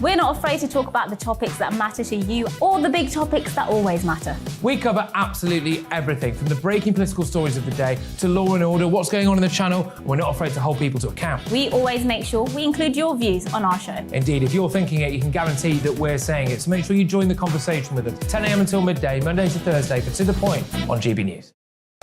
We're not afraid to talk about the topics that matter to you or the big topics that always matter. We cover absolutely everything, from the breaking political stories of the day to law and order, what's going on in the channel. We're not afraid to hold people to account. We always make sure we include your views on our show. Indeed, if you're thinking it, you can guarantee that we're saying it. So make sure you join the conversation with us, 10 a.m. until midday, Monday to Thursday, for To The Point on GB News.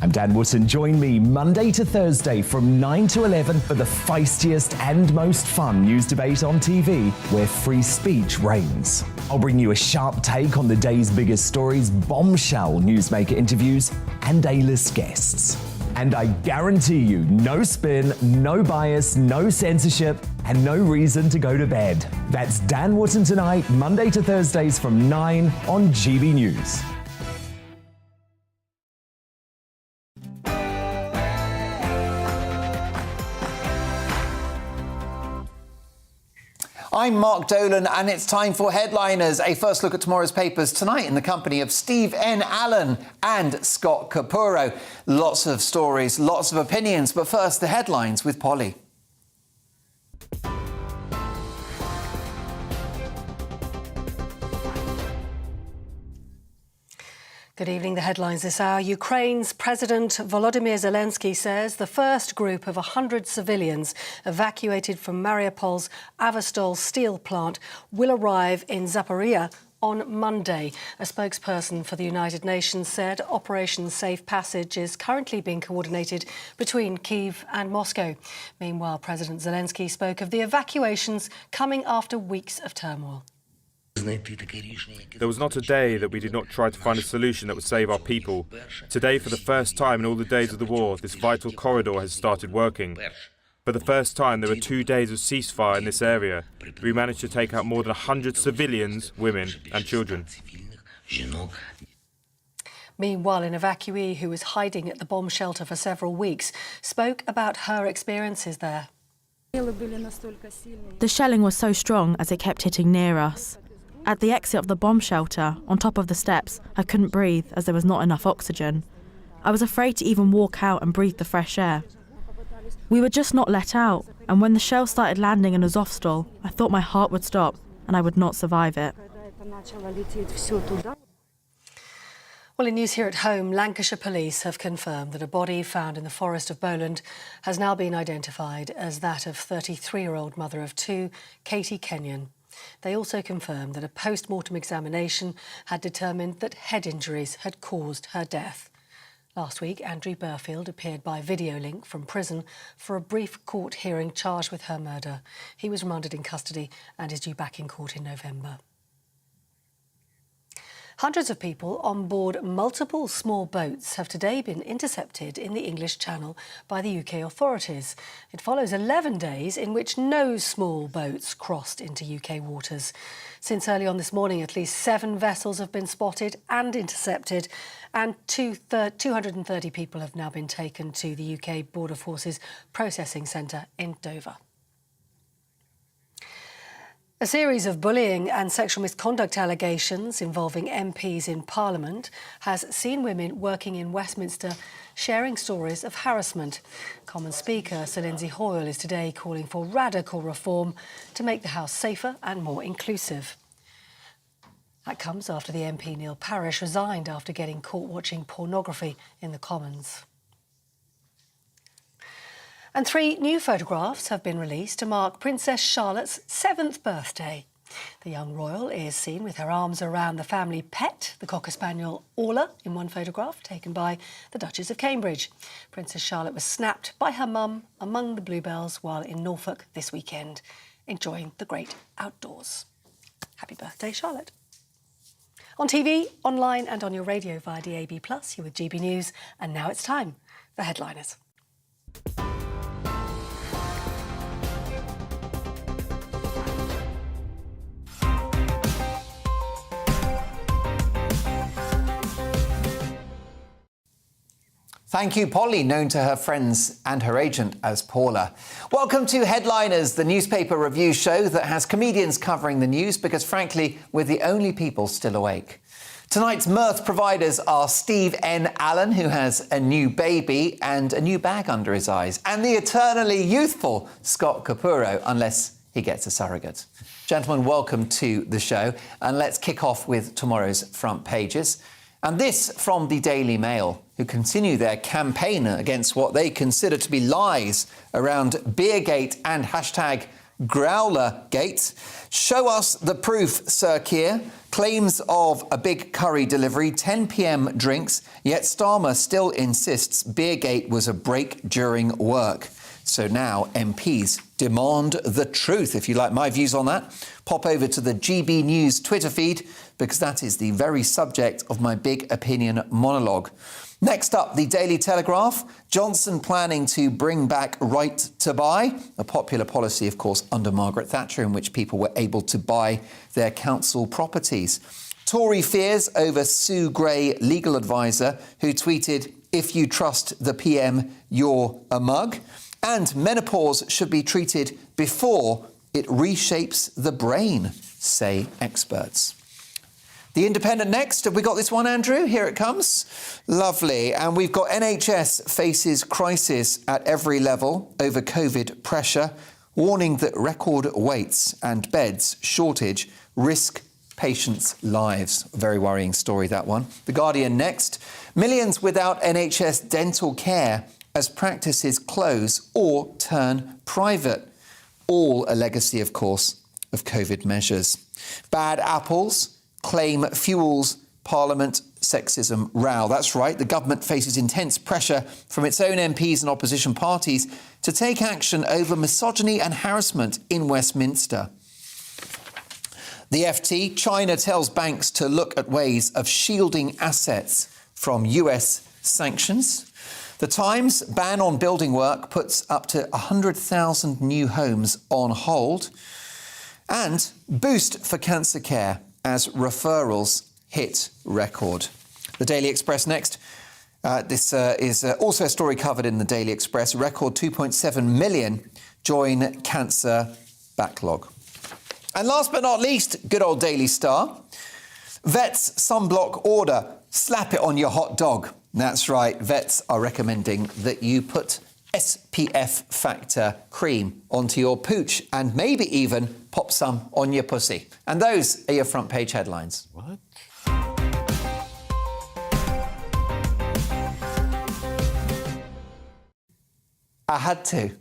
I'm Dan Wootton. Join me Monday to Thursday from 9 to 11 for the feistiest and most fun news debate on TV, where free speech reigns. I'll bring you a sharp take on the day's biggest stories, bombshell newsmaker interviews, and A-list guests. And I guarantee you, no spin, no bias, no censorship, and no reason to go to bed. That's Dan Wootton tonight, Monday to Thursdays from 9 on GB News. I'm Mark Dolan, and it's time for Headliners, a first look at tomorrow's papers tonight in the company of Steve N. Allen and Scott Capurro. Lots of stories, lots of opinions, but first, the headlines with Polly. Good evening. The headlines this hour. Ukraine's President Volodymyr Zelensky says the first group of 100 civilians evacuated from Mariupol's Avastol steel plant will arrive in Zaporizhia on Monday. A spokesperson for the United Nations said Operation Safe Passage is currently being coordinated between Kyiv and Moscow. Meanwhile, President Zelensky spoke of the evacuations coming after weeks of turmoil. There was not a day that we did not try to find a solution that would save our people. Today, for the first time in all the days of the war, this vital corridor has started working. For the first time, there were 2 days of ceasefire in this area. We managed to take out more than 100 civilians, women and children. Meanwhile, an evacuee who was hiding at the bomb shelter for several weeks spoke about her experiences there. The shelling was so strong as it kept hitting near us. At the exit of the bomb shelter, on top of the steps, I couldn't breathe as there was not enough oxygen. I was afraid to even walk out and breathe the fresh air. We were just not let out, and when the shell started landing in Azovstal, I thought my heart would stop and I would not survive it. Well, in news here at home, Lancashire police have confirmed that a body found in the forest of Dolan has now been identified as that of 33-year-old mother of two, Katie Kenyon. They also confirmed that a post-mortem examination had determined that head injuries had caused her death. Last week, Andrew Burfield appeared by video link from prison for a brief court hearing charged with her murder. He was remanded in custody and is due back in court in November. Hundreds of people on board multiple small boats have today been intercepted in the English Channel by the UK authorities. It follows 11 days in which no small boats crossed into UK waters. Since early on this morning, at least 7 vessels have been spotted and intercepted, and 230 people have now been taken to the UK Border Force's processing centre in Dover. A series of bullying and sexual misconduct allegations involving MPs in Parliament has seen women working in Westminster sharing stories of harassment. Common Speaker Sir Lindsay Hoyle is today calling for radical reform to make the House safer and more inclusive. That comes after the MP Neil Parish resigned after getting caught watching pornography in the Commons. And 3 new photographs have been released to mark Princess Charlotte's 7th birthday. The young royal is seen with her arms around the family pet, the Cocker Spaniel Orla, in one photograph taken by the Duchess of Cambridge. Princess Charlotte was snapped by her mum among the bluebells while in Norfolk this weekend, enjoying the great outdoors. Happy birthday, Charlotte. On TV, online and on your radio via DAB+, you're with GB News. And now it's time for Headliners. Thank you, Polly, known to her friends and her agent as Paula. Welcome to Headliners, the newspaper review show that has comedians covering the news because, frankly, we're the only people still awake. Tonight's mirth providers are Steve N. Allen, who has a new baby and a new bag under his eyes, and the eternally youthful Scott Capurro, unless he gets a surrogate. Gentlemen, welcome to the show. And let's kick off with tomorrow's front pages. And this from the Daily Mail, who continue their campaign against what they consider to be lies around Beergate and hashtag Growlergate. Show us the proof, Sir Keir. Claims of a big curry delivery, 10 p.m. drinks, yet Starmer still insists Beergate was a break during work. So now MPs demand the truth. If you like my views on that, pop over to the GBNews Twitter feed, because that is the very subject of my big opinion monologue. Next up, the Daily Telegraph. Johnson planning to bring back right to buy, a popular policy, of course, under Margaret Thatcher, in which people were able to buy their council properties. Tory fears over Sue Gray legal advisor, who tweeted, "If you trust the PM, you're a mug." And menopause should be treated before it reshapes the brain, say experts. The Independent next. Have we got this one, Andrew? Here it comes. Lovely. And we've got NHS faces crisis at every level over COVID pressure, warning that record waits and beds shortage risk patients' lives. A very worrying story, that one. The Guardian next. Millions without NHS dental care as practices close or turn private. All a legacy, of course, of COVID measures. Bad apples claim fuels Parliament sexism row. That's right, the government faces intense pressure from its own MPs and opposition parties to take action over misogyny and harassment in Westminster. The FT, China tells banks to look at ways of shielding assets from US sanctions. The Times, ban on building work puts up to 100,000 new homes on hold. And boost for cancer care as referrals hit record. The Daily Express next. This is also a story covered in the Daily Express. Record 2.7 million join cancer backlog. And last but not least, good old Daily Star. Vets sunblock order, slap it on your hot dog. That's right, vets are recommending that you put SPF factor cream onto your pooch and maybe even pop some on your pussy. And those are your front page headlines. What? I had to.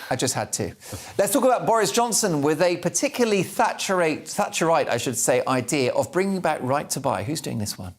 I just had to. Let's talk about Boris Johnson with a particularly Thatcherite, I should say, idea of bringing back right to buy. Who's doing this one?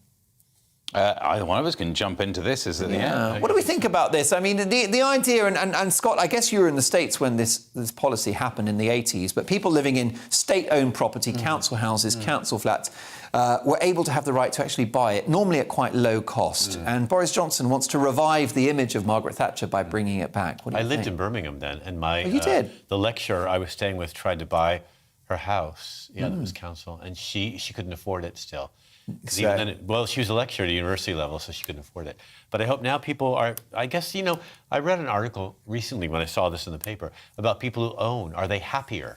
Either one of us can jump into this. What do we think about this? I mean, the idea, and Scott, I guess you were in the States when this policy happened in the 80s, but people living in state-owned property, council houses, council flats, were able to have the right to actually buy it, normally at quite low cost. And Boris Johnson wants to revive the image of Margaret Thatcher by bringing it back. What do you think? I lived in Birmingham then, and you did? The lecturer I was staying with tried to buy her house. Yeah, that was council, and she couldn't afford it still. She was a lecturer at university level, so she couldn't afford it. But I hope now people are, I guess, I read an article recently when I saw this in the paper about people who own. Are they happier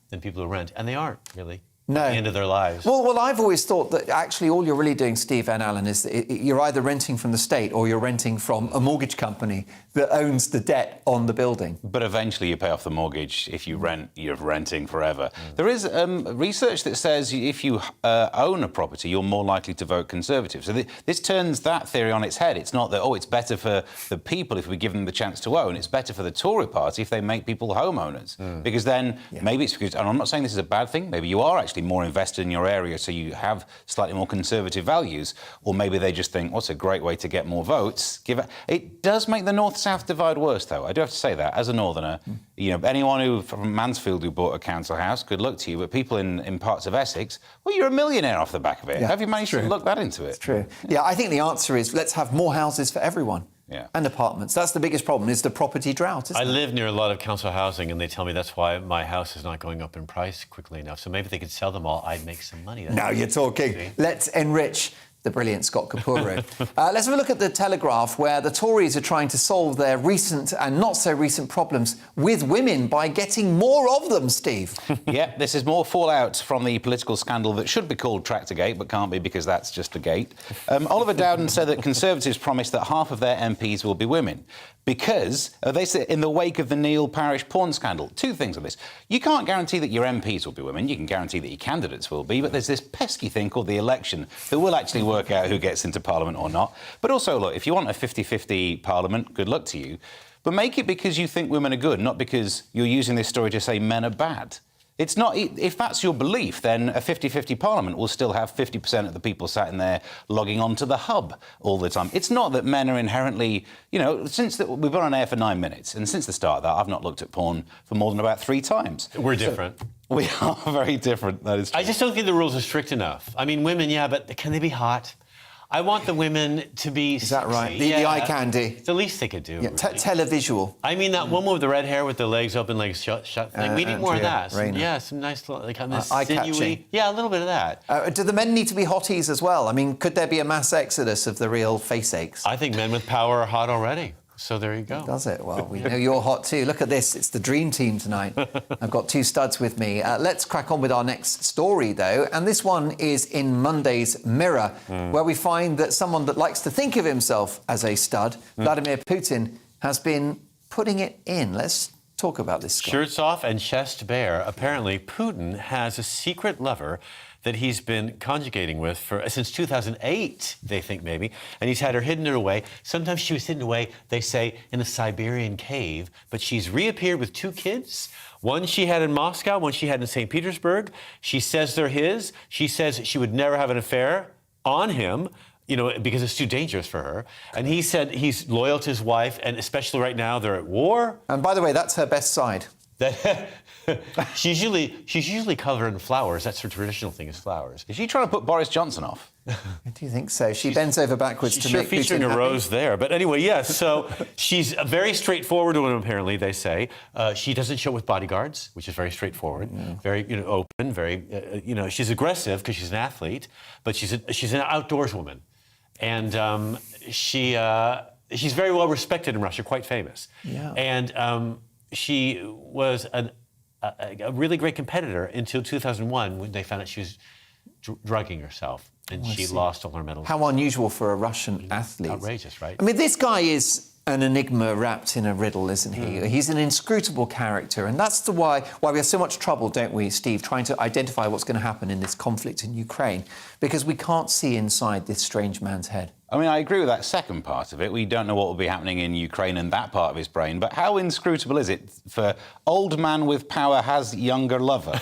than people who rent? And they aren't, really. No. At the end of their lives. Well, I've always thought that actually all you're really doing, Steve and Alan, is that you're either renting from the state or you're renting from a mortgage company that owns the debt on the building. But eventually you pay off the mortgage. If you rent, you're renting forever. There is research that says if you own a property, you're more likely to vote Conservative. So this turns that theory on its head. It's not that, it's better for the people if we give them the chance to own. It's better for the Tory party if they make people homeowners. Because then maybe it's because, and I'm not saying this is a bad thing, maybe you are actually more invested in your area, so you have slightly more conservative values, or maybe they just think, what's a great way to get more votes? It does make the north-south divide worse, though. I do have to say that, as a northerner. Anyone who from Mansfield who bought a council house, good luck to you, but people in parts of Essex, well, you're a millionaire off the back of it. Have you managed to look that into it? It's true. Yeah, I think the answer is let's have more houses for everyone. And apartments. That's the biggest problem, is the property drought, isn't it? I live near a lot of council housing, and they tell me that's why my house is not going up in price quickly enough. So maybe they could sell them all. I'd make some money. Now you're talking. Let's enrich the brilliant Scott Kapuru. Let's have a look at the Telegraph, where the Tories are trying to solve their recent and not so recent problems with women by getting more of them, Steve. Yeah, this is more fallout from the political scandal that should be called Tractorgate, but can't be because that's just a gate. Oliver Dowden said that Conservatives promised that half of their MPs will be women because they said in the wake of the Neil Parish porn scandal. Two things on this. You can't guarantee that your MPs will be women. You can guarantee that your candidates will be, but there's this pesky thing called the election that will actually work out who gets into Parliament or not. But also, look, if you want a 50-50 Parliament, good luck to you. But make it because you think women are good, not because you're using this story to say men are bad. It's not. If that's your belief, then a 50-50 Parliament will still have 50% of the people sat in there logging on to the hub all the time. It's not that men are inherently, you know, we've been on air for 9 minutes, and since the start of that, I've not looked at porn for more than about 3 times. We're different. We are very different, that is true. I just don't think the rules are strict enough. I mean, women, yeah, but can they be hot? I want the women to be Is that right? sexy. The eye candy. It's the least they could do. Yeah, really. televisual. I mean, that woman with the red hair with the legs open, legs shut thing. We need more of that. Some nice, like, kind of eye-catching. sinewy. Yeah, a little bit of that. Do the men need to be hotties as well? I mean, could there be a mass exodus of the real face aches? I think men with power are hot already. So there you go. Does it? Well, we know you're hot too. Look at this. It's the dream team tonight. I've got 2 studs with me. Let's crack on with our next story, though. And this one is in Monday's Mirror, where we find that someone that likes to think of himself as a stud, Vladimir Putin, has been putting it in. Let's talk about this, Scott. Shirts off and chest bare. Apparently, Putin has a secret lover that he's been conjugating with since 2008, they think maybe, and he's had her hidden away. Sometimes she was hidden away, they say, in a Siberian cave, but she's reappeared with 2 kids. One she had in Moscow, one she had in St. Petersburg. She says they're his. She says she would never have an affair on him, you know, because it's too dangerous for her. And he said he's loyal to his wife, and especially right now, they're at war. And by the way, that's her best side. She's usually covered in flowers. That's her traditional thing, is flowers. Is she trying to put Boris Johnson off? Do you think so? She bends over backwards to make Putin featuring happy. a rose there. But anyway, yes. So she's a very straightforward woman, apparently, they say. She doesn't show with bodyguards, which is very straightforward. Very, open. Very, she's aggressive because she's an athlete, but she's an outdoors woman, and she's very well respected in Russia, quite famous. Yeah. And she was a really great competitor until 2001, when they found out she was drugging herself, and she lost all her medals. How unusual for a Russian athlete. Outrageous, right? I mean, this guy is an enigma wrapped in a riddle, isn't he? He's an inscrutable character, and that's why we have so much trouble, don't we, Steve, trying to identify what's going to happen in this conflict in Ukraine, because we can't see inside this strange man's head. I mean, I agree with that second part of it. We don't know what will be happening in Ukraine and that part of his brain, but how inscrutable is it for old man with power has younger lover?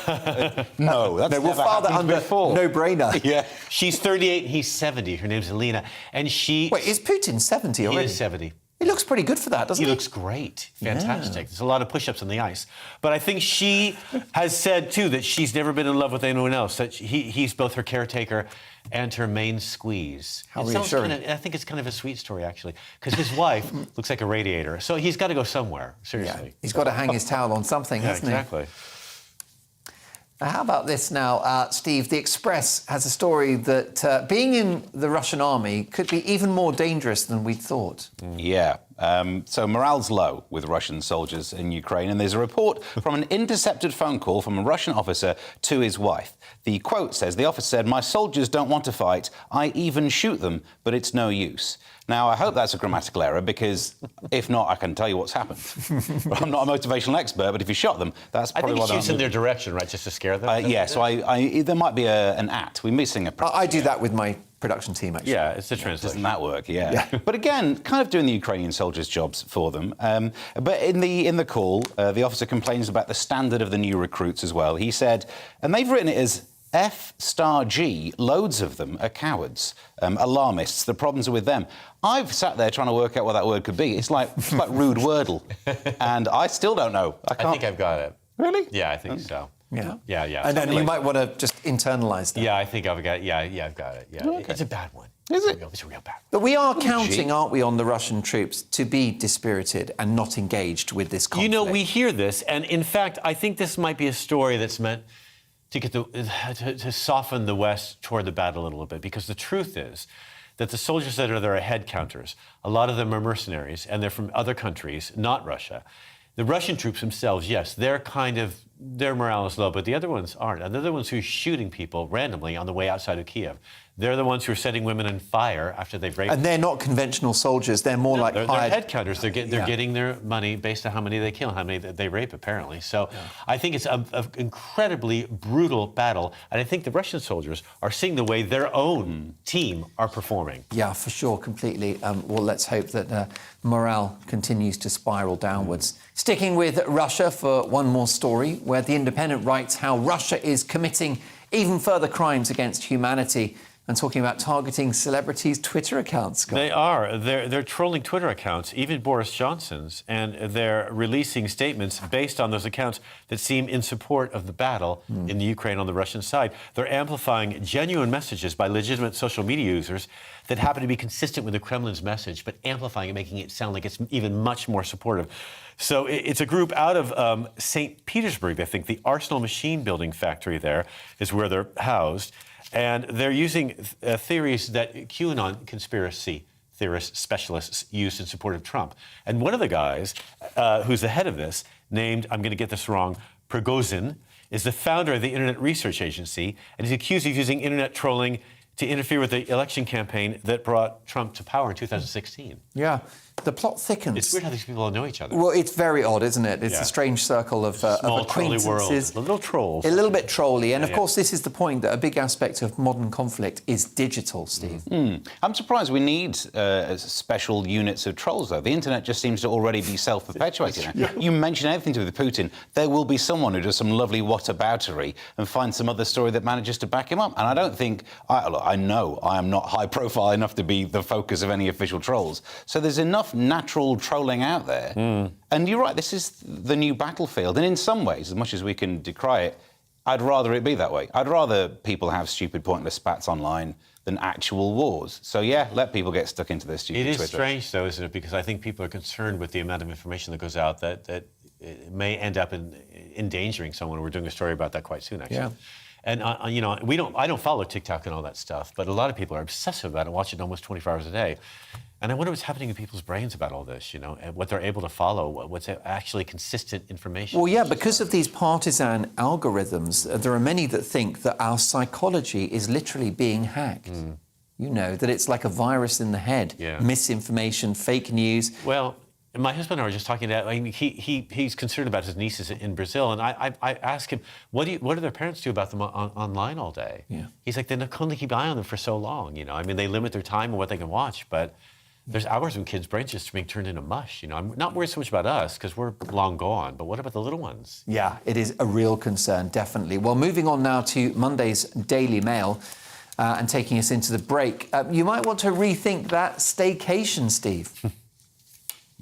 No, that's we'll file that under before. No-brainer. Yeah. She's 38 and he's 70. Her name's Elena. And she... Wait, is Putin 70 already? He is 70. He looks pretty good for that, doesn't he? He looks great. Fantastic. There's a lot of push-ups on the ice. But I think she has said, too, that she's never been in love with anyone else, that he's both her caretaker and her main squeeze. How reassuring. I think it's kind of a sweet story, actually, because his wife looks like a radiator. So he's got to go somewhere, seriously. Yeah, he's got to hang his towel on something, hasn't he? Exactly. How about this now, Steve? The Express has a story that being in the Russian army could be even more dangerous than we thought. Yeah. So morale's low with Russian soldiers in Ukraine, and there's a report from an intercepted phone call from a Russian officer to his wife. The quote says, the officer said, "My soldiers don't want to fight. I even shoot them, but it's no use." Now, I hope that's a grammatical error, because if not, I can tell you what's happened. I'm not a motivational expert, but if you shot them, that's probably what I think he shoots in their direction, right, just to scare them? Yeah, so there might be an at. We're missing a... I do that with my production team, actually. Yeah, it's a translation. Doesn't that work? Yeah. But again, kind of doing the Ukrainian soldiers' jobs for them. But in the call, the officer complains about the standard of the new recruits as well. He said, and they've written it as F*G, loads of them are cowards, alarmists, the problems are with them. I've sat there trying to work out what that word could be. It's like rude wordle, and I still don't know. I think I've got it. Really? Yeah, I think so. Yeah. Yeah. And then you might want to just internalise that. Yeah, I think I've got it. Yeah, I've got it. Yeah. Okay. It's a bad one. Is it? It's a real bad one. But we are counting, aren't we, on the Russian troops to be dispirited and not engaged with this conflict? We hear this, and in fact, I think this might be a story that's meant to get to soften the West toward the battle a little bit, because the truth is that the soldiers that are there are head counters. A lot of them are mercenaries, and they're from other countries, not Russia. The Russian troops themselves, yes, their morale is low, but the other ones aren't. And they're the ones who are shooting people randomly on the way outside of Kiev. They're the ones who are setting women on fire after they've raped them. And they're not conventional soldiers. They're more like they're hired... head counters. They're getting their money based on how many they kill, how many they rape, apparently. So I think it's an incredibly brutal battle. And I think the Russian soldiers are seeing the way their own team are performing. Yeah, for sure, completely. Well, let's hope that morale continues to spiral downwards. Sticking with Russia for one more story, where The Independent writes how Russia is committing even further crimes against humanity, and talking about targeting celebrities' Twitter accounts, Scott. They are. They're trolling Twitter accounts, even Boris Johnson's, and they're releasing statements based on those accounts that seem in support of the battle in the Ukraine on the Russian side. They're amplifying genuine messages by legitimate social media users that happen to be consistent with the Kremlin's message, but amplifying it, making it sound like it's even much more supportive. So it's a group out of St. Petersburg, I think. The Arsenal machine building factory there is where they're housed. And they're using theories that QAnon conspiracy theorists, specialists use in support of Trump. And one of the guys who's the head of this, named, I'm going to get this wrong, Prigozhin, is the founder of the Internet Research Agency, and he's accused of using internet trolling to interfere with the election campaign that brought Trump to power in 2016. Yeah. The plot thickens. It's weird how these people all know each other. Well, it's very odd, isn't it? It's a strange circle of acquaintances. World. A little trolls. A little bit trolly. And, of course, this is the point that a big aspect of modern conflict is digital, Steve. I'm surprised we need special units of trolls, though. The internet just seems to already be self-perpetuating. You mention anything to do with Putin, there will be someone who does some lovely whataboutery and finds some other story that manages to back him up. And I don't think... I know I am not high-profile enough to be the focus of any official trolls. So there's enough natural trolling out there. And you're right, this is the new battlefield. And in some ways, as much as we can decry it, I'd rather it be that way. I'd rather people have stupid, pointless spats online than actual wars. So, yeah, let people get stuck into their stupid Twitter. It is strange, though, isn't it? Because I think people are concerned with the amount of information that goes out that it may end up endangering someone. We're doing a story about that quite soon, actually. Yeah. And, you know, I don't follow TikTok and all that stuff, but a lot of people are obsessive about it and watch it almost 24 hours a day. And I wonder what's happening in people's brains about all this, you know, and what they're able to follow, what's actually consistent information. Well, yeah, because of these partisan algorithms, there are many that think that our psychology is literally being hacked. You know, that it's like a virus in the head. Misinformation, fake news. Well, my husband and I were just talking about, I mean, he's concerned about his nieces in Brazil, and I asked him, what do their parents do about them online all day? He's like, they can only keep an eye on them for so long, you know. I mean, they limit their time and what they can watch, but there's hours when kids' brains just being turned into mush, you know. I'm not worried so much about us, because we're long gone, but what about the little ones? Yeah, it is a real concern, definitely. Well, moving on now to Monday's Daily Mail, and taking us into the break. You might want to rethink that staycation, Steve.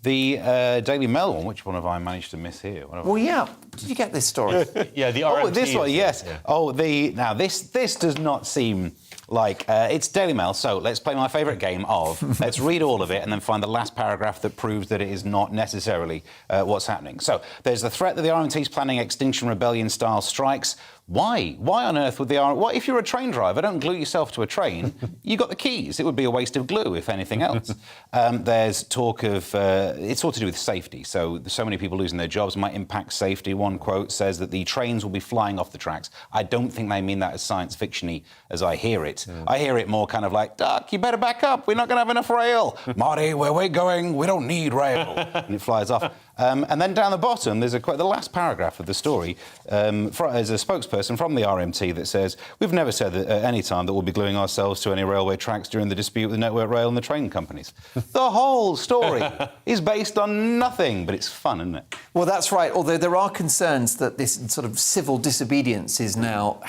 The Daily Mail one, which one have I managed to miss here? Well, yeah. Did you get this story? Yeah, the RMT. Oh, this one, yes. Yeah. Oh, now this does not seem like it's Daily Mail. So let's play my favourite game of let's read all of it and then find the last paragraph that proves that it is not necessarily what's happening. So there's the threat that the RMT is planning Extinction Rebellion-style strikes. Why? Why on earth would the RMT... What if you're a train driver? Don't glue yourself to a train. You got the keys. It would be a waste of glue, if anything else. There's talk of... it's all to do with safety. So many people losing their jobs might impact safety. One quote says that the trains will be flying off the tracks. I don't think they mean that as science fiction-y as I hear it. I hear it more kind of like, Duck, you better back up. We're not going to have enough rail. Marty, where we're going, we don't need rail. And it flies off. And then down the bottom, there's the last paragraph of the story. There's a spokesperson from the RMT that says, we've never said that at any time that we'll be gluing ourselves to any railway tracks during the dispute with Network Rail and the train companies. The whole story is based on nothing, but it's fun, isn't it? Well, that's right, although there are concerns that this sort of civil disobedience is now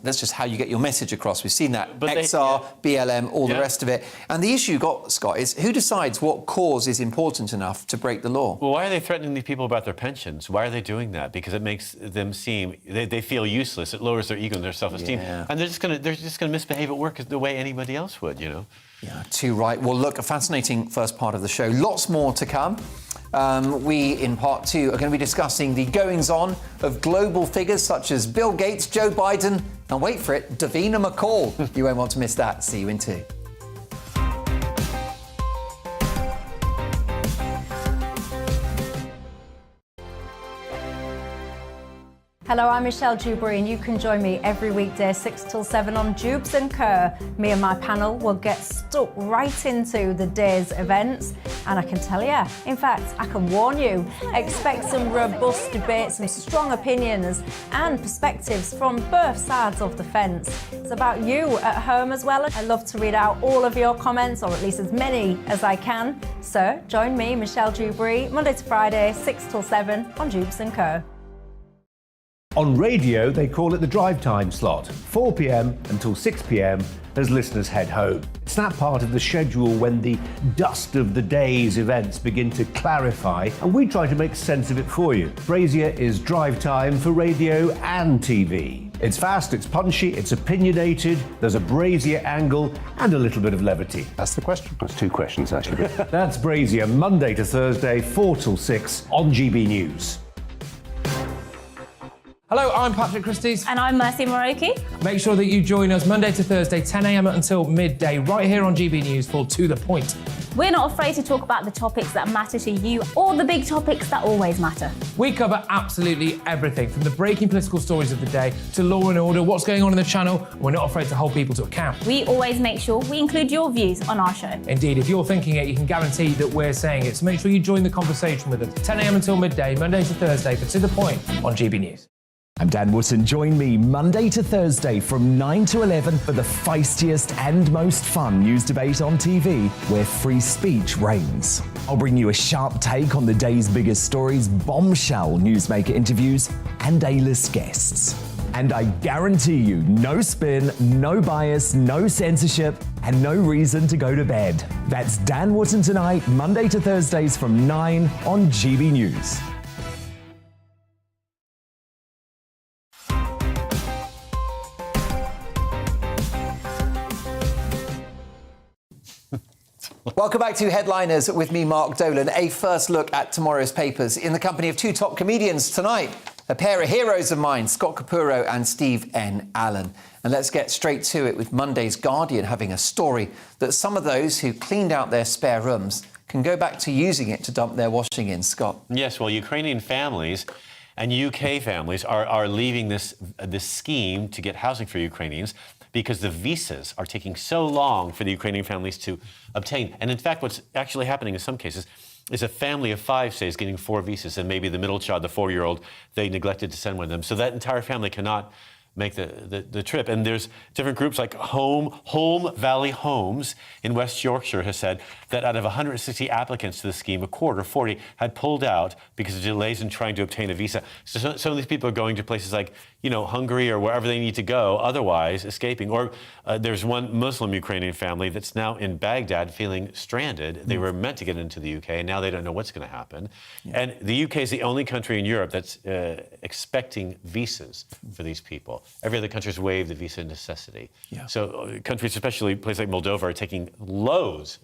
that's just how you get your message across. We've seen that, but XR, BLM, all the rest of it. And the issue you got, Scott, is who decides what cause is important enough to break the law? Well, why are they threatening these people about their pensions? Why are they doing that? Because it makes them seem they feel useless. It lowers their ego and their self-esteem, and they're just gonna misbehave at work the way anybody else would, you know. Yeah, too right. Well, look, a fascinating first part of the show. Lots more to come. We, in part two, are going to be discussing the goings-on of global figures such as Bill Gates, Joe Biden, and wait for it, Davina McCall. You won't want to miss that. See you in two. Hello, I'm Michelle Jubilee, and you can join me every weekday 6 till 7 on Jubes & Kerr. Me and my panel will get stuck right into the day's events, and I can tell you, in fact, I can warn you, expect some robust debates, some strong opinions and perspectives from both sides of the fence. It's about you at home as well. I love to read out all of your comments, or at least as many as I can. So join me, Michelle Jubilee, Monday to Friday, 6 till 7 on Jubes & Kerr. On radio, they call it the drive time slot, 4 p.m. until 6 p.m. as listeners head home. It's that part of the schedule when the dust of the day's events begin to clarify, and we try to make sense of it for you. Brazier is drive time for radio and TV. It's fast, it's punchy, it's opinionated, there's a Brazier angle and a little bit of levity. That's the question. That's two questions, actually. That's Brazier, Monday to Thursday, 4 till 6 on GB News. Hello, I'm Patrick Christie's. And I'm Mercy Moroki. Make sure that you join us Monday to Thursday, 10 a.m. until midday, right here on GB News for To The Point. We're not afraid to talk about the topics that matter to you, or the big topics that always matter. We cover absolutely everything, from the breaking political stories of the day to law and order, what's going on in the channel. We're not afraid to hold people to account. We always make sure we include your views on our show. Indeed, if you're thinking it, you can guarantee that we're saying it. So make sure you join the conversation with us, 10 a.m. until midday, Monday to Thursday, for To The Point on GB News. I'm Dan Wootton. Join me Monday to Thursday from 9 to 11 for the feistiest and most fun news debate on TV, where free speech reigns. I'll bring you a sharp take on the day's biggest stories, bombshell newsmaker interviews, and A-list guests. And I guarantee you, no spin, no bias, no censorship, and no reason to go to bed. That's Dan Wootton tonight, Monday to Thursdays from 9 on GB News. Welcome back to Headliners with me, Mark Dolan. A first look at tomorrow's papers in the company of two top comedians tonight. A pair of heroes of mine, Scott Capurro and Steve N. Allen. And let's get straight to it with Monday's Guardian having a story that some of those who cleaned out their spare rooms can go back to using it to dump their washing in. Scott. Yes, well, Ukrainian families and UK families are leaving this scheme to get housing for Ukrainians because the visas are taking so long for the Ukrainian families to obtain. And in fact, what's actually happening in some cases is a family of 5, say, is getting 4 visas, and maybe the middle child, the 4-year-old, they neglected to send one of them. So that entire family cannot make the trip. And there's different groups like Home Valley Homes in West Yorkshire has said that out of 160 applicants to the scheme, a quarter, 40, had pulled out because of delays in trying to obtain a visa. So some of these people are going to places like, Hungary or wherever they need to go, otherwise escaping. Or there's one Muslim Ukrainian family that's now in Baghdad feeling stranded. They were meant to get into the UK, and now they don't know what's going to happen. Yeah. And the UK is the only country in Europe that's expecting visas for these people. Every other country's waived the visa necessity. Yeah. So countries, especially places like Moldova, are taking loads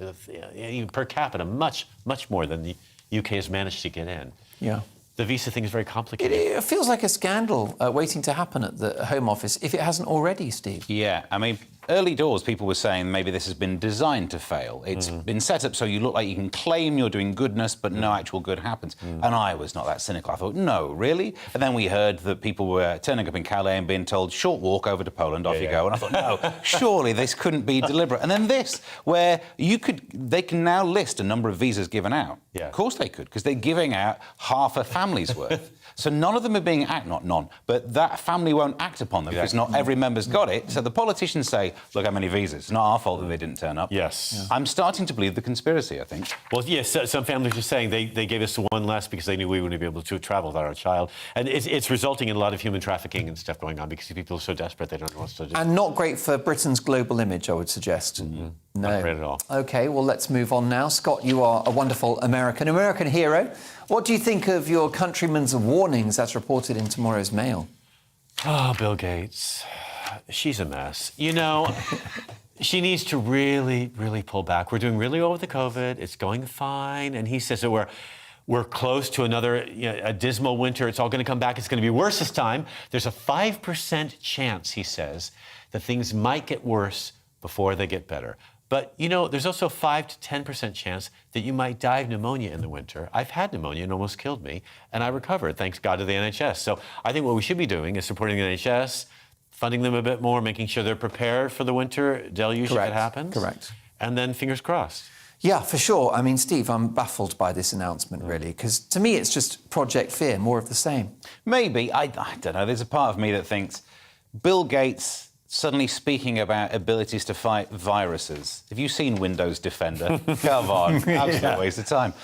per capita, much more than the UK has managed to get in. Yeah. The visa thing is very complicated. It feels like a scandal waiting to happen at the Home Office, if it hasn't already, Steve. Yeah, I mean, early doors, people were saying maybe this has been designed to fail. It's been set up so you look like you can claim you're doing goodness, but no actual good happens. And I was not that cynical. I thought, no, really? And then we heard that people were turning up in Calais and being told, short walk over to Poland, off you go. And I thought, no, surely this couldn't be deliberate. And then this, where they can now list a number of visas given out. Yeah. Of course they could, because they're giving out half a family's worth. So none of them are being not none, but that family won't act upon them because not every member's got it. So the politicians say, look how many visas. It's not our fault that they didn't turn up. Yes. Yeah. I'm starting to believe the conspiracy, I think. Well, yes, some families are saying they gave us one less because they knew we wouldn't be able to travel without our child. And it's resulting in a lot of human trafficking and stuff going on because people are so desperate they don't know what to do. And not great for Britain's global image, I would suggest. No. Not great at all. OK, well, let's move on now. Scott, you are a wonderful American hero. What do you think of your countrymen's warnings as reported in tomorrow's Mail? Oh, Bill Gates. She's a mess. She needs to really, really pull back. We're doing really well with the COVID. It's going fine. And he says that we're close to another a dismal winter. It's all going to come back. It's going to be worse this time. There's a 5% chance, he says, that things might get worse before they get better. But, there's also a 5 to 10% chance that you might die of pneumonia in the winter. I've had pneumonia and almost killed me, and I recovered, thanks God to the NHS. So I think what we should be doing is supporting the NHS, funding them a bit more, making sure they're prepared for the winter deluge if it happens. Correct. And then fingers crossed. Yeah, for sure. I mean, Steve, I'm baffled by this announcement, really, because to me it's just Project Fear, more of the same. Maybe. I don't know. There's a part of me that thinks Bill Gates suddenly speaking about abilities to fight viruses. Have you seen Windows Defender? Come on, absolute waste of time.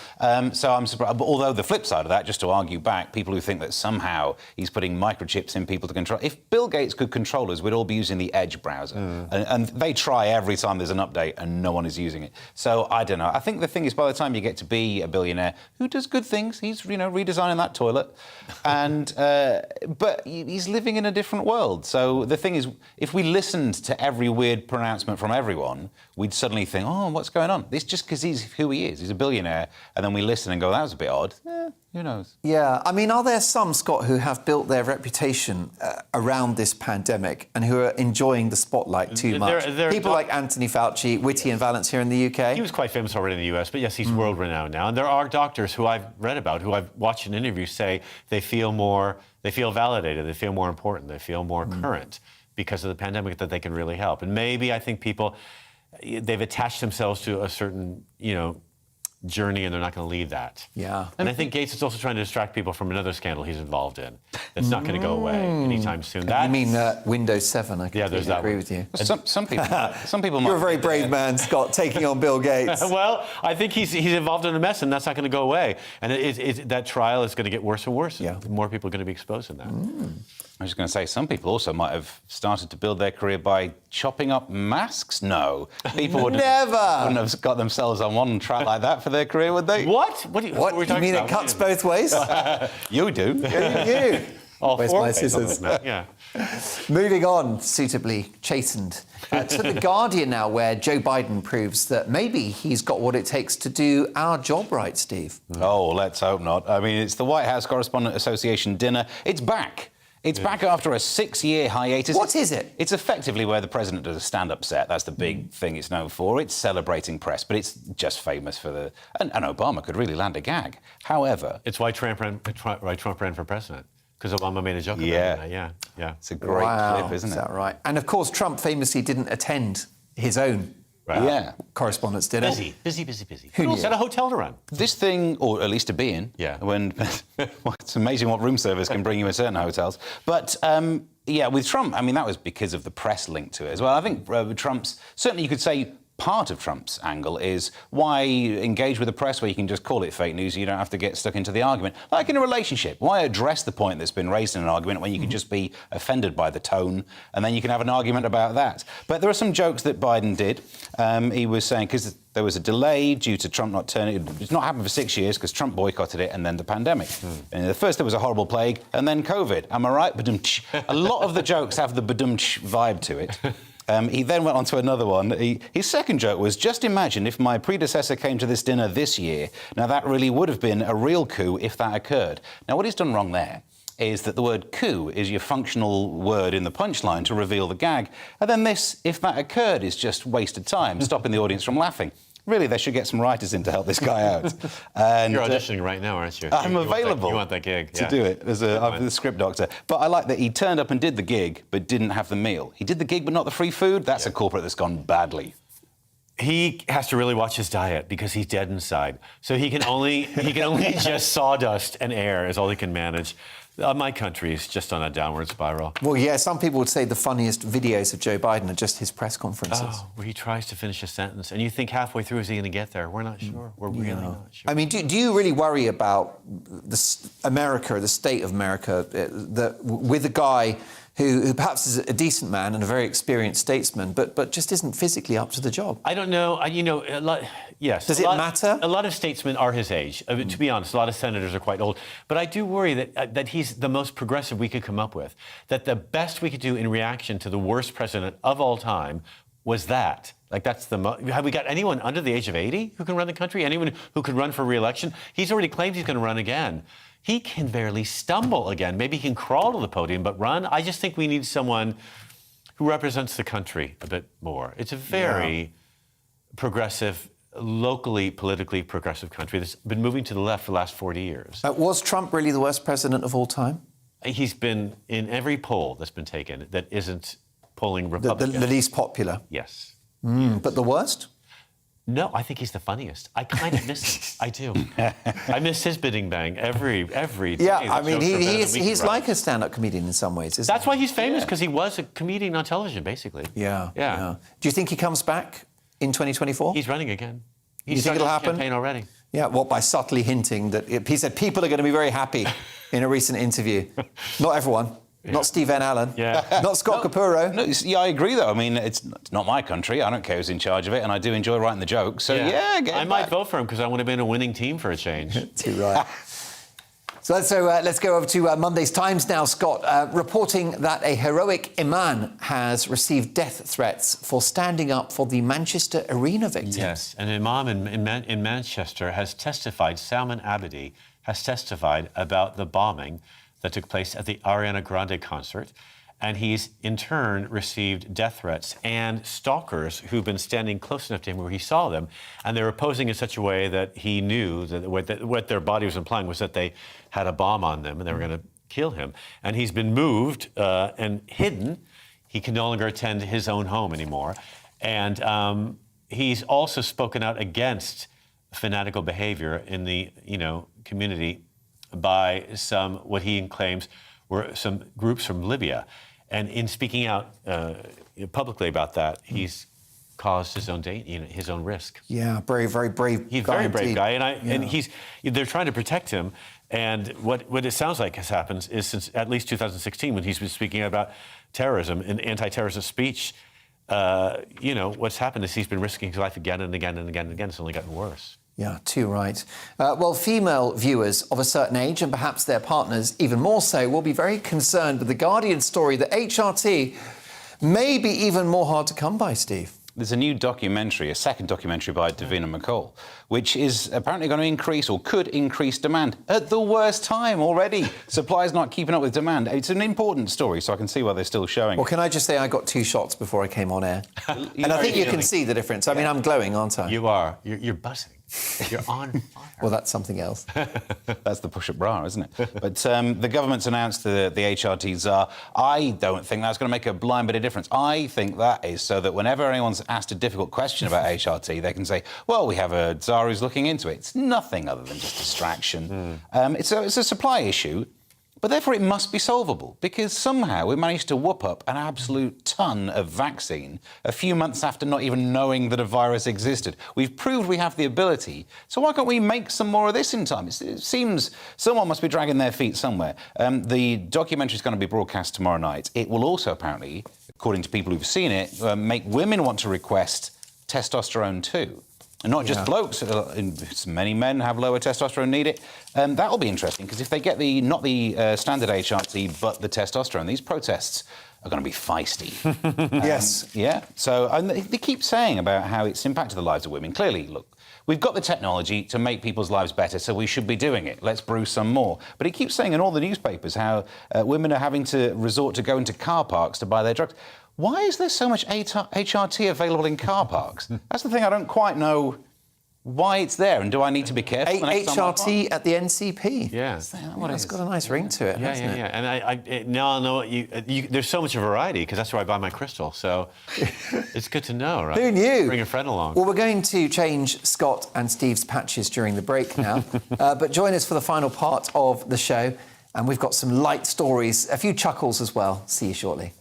So I'm surprised. But although the flip side of that, just to argue back, people who think that somehow he's putting microchips in people to control... If Bill Gates could control us, we'd all be using the Edge browser. And they try every time there's an update and no one is using it. So I don't know. I think the thing is, by the time you get to be a billionaire who does good things, he's, redesigning that toilet. And but he's living in a different world. So the thing is, if we listened to every weird pronouncement from everyone, we'd suddenly think, oh, what's going on? It's just because he's who he is. He's a billionaire. And then we listen and go, that was a bit odd. Who knows? Yeah, I mean, are there some, Scott, who have built their reputation around this pandemic and who are enjoying the spotlight too much? People like Anthony Fauci, Whitty and Valance here in the UK. He was quite famous already in the US, but yes, he's world-renowned now. And there are doctors who I've read about, who I've watched in interviews say they feel validated, they feel more important, they feel more current because of the pandemic, that they can really help. And maybe I think people, they've attached themselves to a certain, journey, and they're not going to leave that. Yeah. And I think Gates is also trying to distract people from another scandal he's involved in that's not going to go away anytime soon. You mean Windows 7? I completely agree with you. Some people might... You're a very brave man, Scott, taking on Bill Gates. Well, I think he's involved in a mess, and that's not going to go away. And that trial is going to get worse and worse. Yeah. More people are going to be exposed in that. I was just going to say, some people also might have started to build their career by chopping up masks. No. People wouldn't have got themselves on one track like that for their career, would they? What? What you mean about? It cuts both ways? You do. You. Where's my scissors? Yeah. Moving on, suitably chastened, to The Guardian now, where Joe Biden proves that maybe he's got what it takes to do our job right, Steve. Oh, let's hope not. I mean, it's the White House Correspondent Association dinner. It's back. It's back after a 6-year hiatus. What is it? It's effectively where the president does a stand-up set. That's the big thing it's known for. It's celebrating press, but it's just famous for the... And Obama could really land a gag. However... It's why Trump ran for president. Because Obama made a joke about it. Yeah. It's a great clip, isn't it? Is that right? And, of course, Trump famously didn't attend his own correspondence dinner. Busy. Who knew? He's got a hotel to run. This thing, or at least to be in, when it's amazing what room service can bring you in certain hotels. But, with Trump, I mean, that was because of the press link to it as well. I think Trump's... Certainly you could say part of Trump's angle is why engage with the press where you can just call it fake news, you don't have to get stuck into the argument. Like in a relationship, why address the point that's been raised in an argument when you can just be offended by the tone, and then you can have an argument about that. But there are some jokes that Biden did. He was saying, because there was a delay due to Trump not turning... It's not happened for 6 years because Trump boycotted it, and then the pandemic. And first there was a horrible plague, and then COVID. Am I right? Badum-tsh. A lot of the jokes have the badum-tsh vibe to it. He then went on to another one. His second joke was, just imagine if my predecessor came to this dinner this year. Now, that really would have been a real coup if that occurred. Now, what he's done wrong there is that the word coup is your functional word in the punchline to reveal the gag. And then this, if that occurred, is just wasted time, stopping the audience from laughing. Really, they should get some writers in to help this guy out. And, you're auditioning right now, aren't you? I'm available. You want that gig. To do it. I'm the script doctor. But I like that he turned up and did the gig, but didn't have the meal. He did the gig, but not the free food. That's a corporate that's gone badly. He has to really watch his diet because he's dead inside. So he can only just sawdust and air is all he can manage. My country is just on a downward spiral. Well, yeah, some people would say the funniest videos of Joe Biden are just his press conferences. Where he tries to finish a sentence, and you think halfway through, is he going to get there? We're not sure. We're really not sure. I mean, do you really worry about America, the state of America, with a guy who perhaps is a decent man and a very experienced statesman, but just isn't physically up to the job? I don't know. Yes. Does it matter? A lot of statesmen are his age. To be honest, a lot of senators are quite old. But I do worry that he's the most progressive we could come up with. That the best we could do in reaction to the worst president of all time was that. Like, that's have we got anyone under the age of 80 who can run the country? Anyone who could run for re-election? He's already claimed he's going to run again. He can barely stumble again. Maybe he can crawl to the podium, but run? I just think we need someone who represents the country a bit more. It's a very progressive, locally, politically progressive country that's been moving to the left for the last 40 years. Was Trump really the worst president of all time? He's been in every poll that's been taken that isn't polling Republican. The least popular? Yes. But the worst? No, I think he's the funniest. I kind of miss him. I do. I miss his bidding bang every day. Yeah, I mean, he's like a stand-up comedian in some ways, isn't That's why he's famous, because he was a comedian on television, basically. Yeah. Do you think he comes back in 2024? He's running again. You think it'll happen? Campaign already. Yeah, by subtly hinting that he said people are going to be very happy in a recent interview. Not everyone. Yeah. Not Steve Van Allen. Yeah. Not Scott Capurro. No, I agree, though. I mean, it's not my country. I don't care who's in charge of it, and I do enjoy writing the jokes. So, I might vote for him because I want to be in a winning team for a change. Too right. So let's go over to Monday's Times now, Scott, reporting that a heroic imam has received death threats for standing up for the Manchester Arena victims. Yes, an imam in Manchester has testified, Salman Abedi has testified about the bombing that took place at the Ariana Grande concert. And he's, in turn, received death threats and stalkers who've been standing close enough to him where he saw them. And they were posing in such a way that he knew that what their body was implying was that they had a bomb on them and they were going to kill him. And he's been moved and hidden. He can no longer attend his own home anymore. And he's also spoken out against fanatical behavior in the community by some, what he claims, were some groups from Libya. And in speaking out publicly about that, he's caused his own his own risk. Yeah, very brave. He's a very brave guy, and they're trying to protect him. And what it sounds like has happened is since at least 2016, when he's been speaking about terrorism and anti-terrorist speech, what's happened is he's been risking his life again and again and again and again. It's only gotten worse. Yeah, too right. Well, female viewers of a certain age, and perhaps their partners even more so, will be very concerned with the Guardian story that HRT may be even more hard to come by, Steve. There's a new documentary, a second documentary by Davina McCall, which is apparently going to increase or could increase demand at the worst time already. Supply's not keeping up with demand. It's an important story, so I can see why they're still showing Well, can I just say I got 2 shots before I came on air? And I think you can see the difference. I mean, I'm glowing, aren't I? You are. You're buzzing. You're on fire. Well, that's something else. That's the push-up bra, isn't it? But the government's announced the HRT czar. I don't think that's going to make a blind bit of difference. I think that is so that whenever anyone's asked a difficult question about HRT, they can say, well, we have a czar who's looking into it. It's nothing other than just distraction. It's a supply issue. But therefore it must be solvable, because somehow we managed to whoop up an absolute ton of vaccine a few months after not even knowing that a virus existed. We've proved we have the ability, so why can't we make some more of this in time? It seems someone must be dragging their feet somewhere. The documentary is going to be broadcast tomorrow night. It will also apparently, according to people who've seen it, make women want to request testosterone too. And not just blokes, many men have lower testosterone, need it. That'll be interesting, because if they get not the standard HRT, but the testosterone, these protests are going to be feisty. Yes. Yeah. So they keep saying about how it's impacted the lives of women. Clearly, look, we've got the technology to make people's lives better, so we should be doing it. Let's brew some more. But he keeps saying in all the newspapers how women are having to resort to go into car parks to buy their drugs. Why is there so much HRT available in car parks? That's the thing I don't quite know why it's there, and do I need to be careful? HRT at the NCP. Yeah. It's got a nice ring to it, hasn't it? Yeah. And I now I know there's so much variety, because that's where I buy my crystal. So it's good to know, right? Who knew? Bring a friend along. Well, we're going to change Scott and Steve's patches during the break now. But join us for the final part of the show. And we've got some light stories, a few chuckles as well. See you shortly.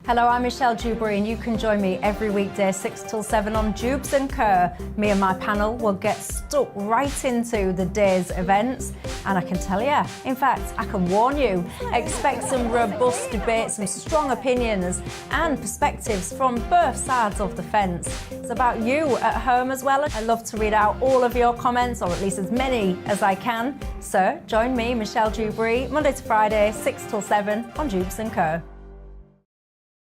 Hello, I'm Michelle Jubilee, and you can join me every weekday 6 till 7 on Jubes and Kerr. Me and my panel will get stuck right into the day's events, And I can tell you, in fact, I can warn you, expect some robust debate, some strong opinions and perspectives from both sides of the fence. It's about you at home as well. I love to read out all of your comments, or at least as many as I can. So join me, Michelle Jubilee, Monday to Friday, 6 till 7 on Jubes & Co.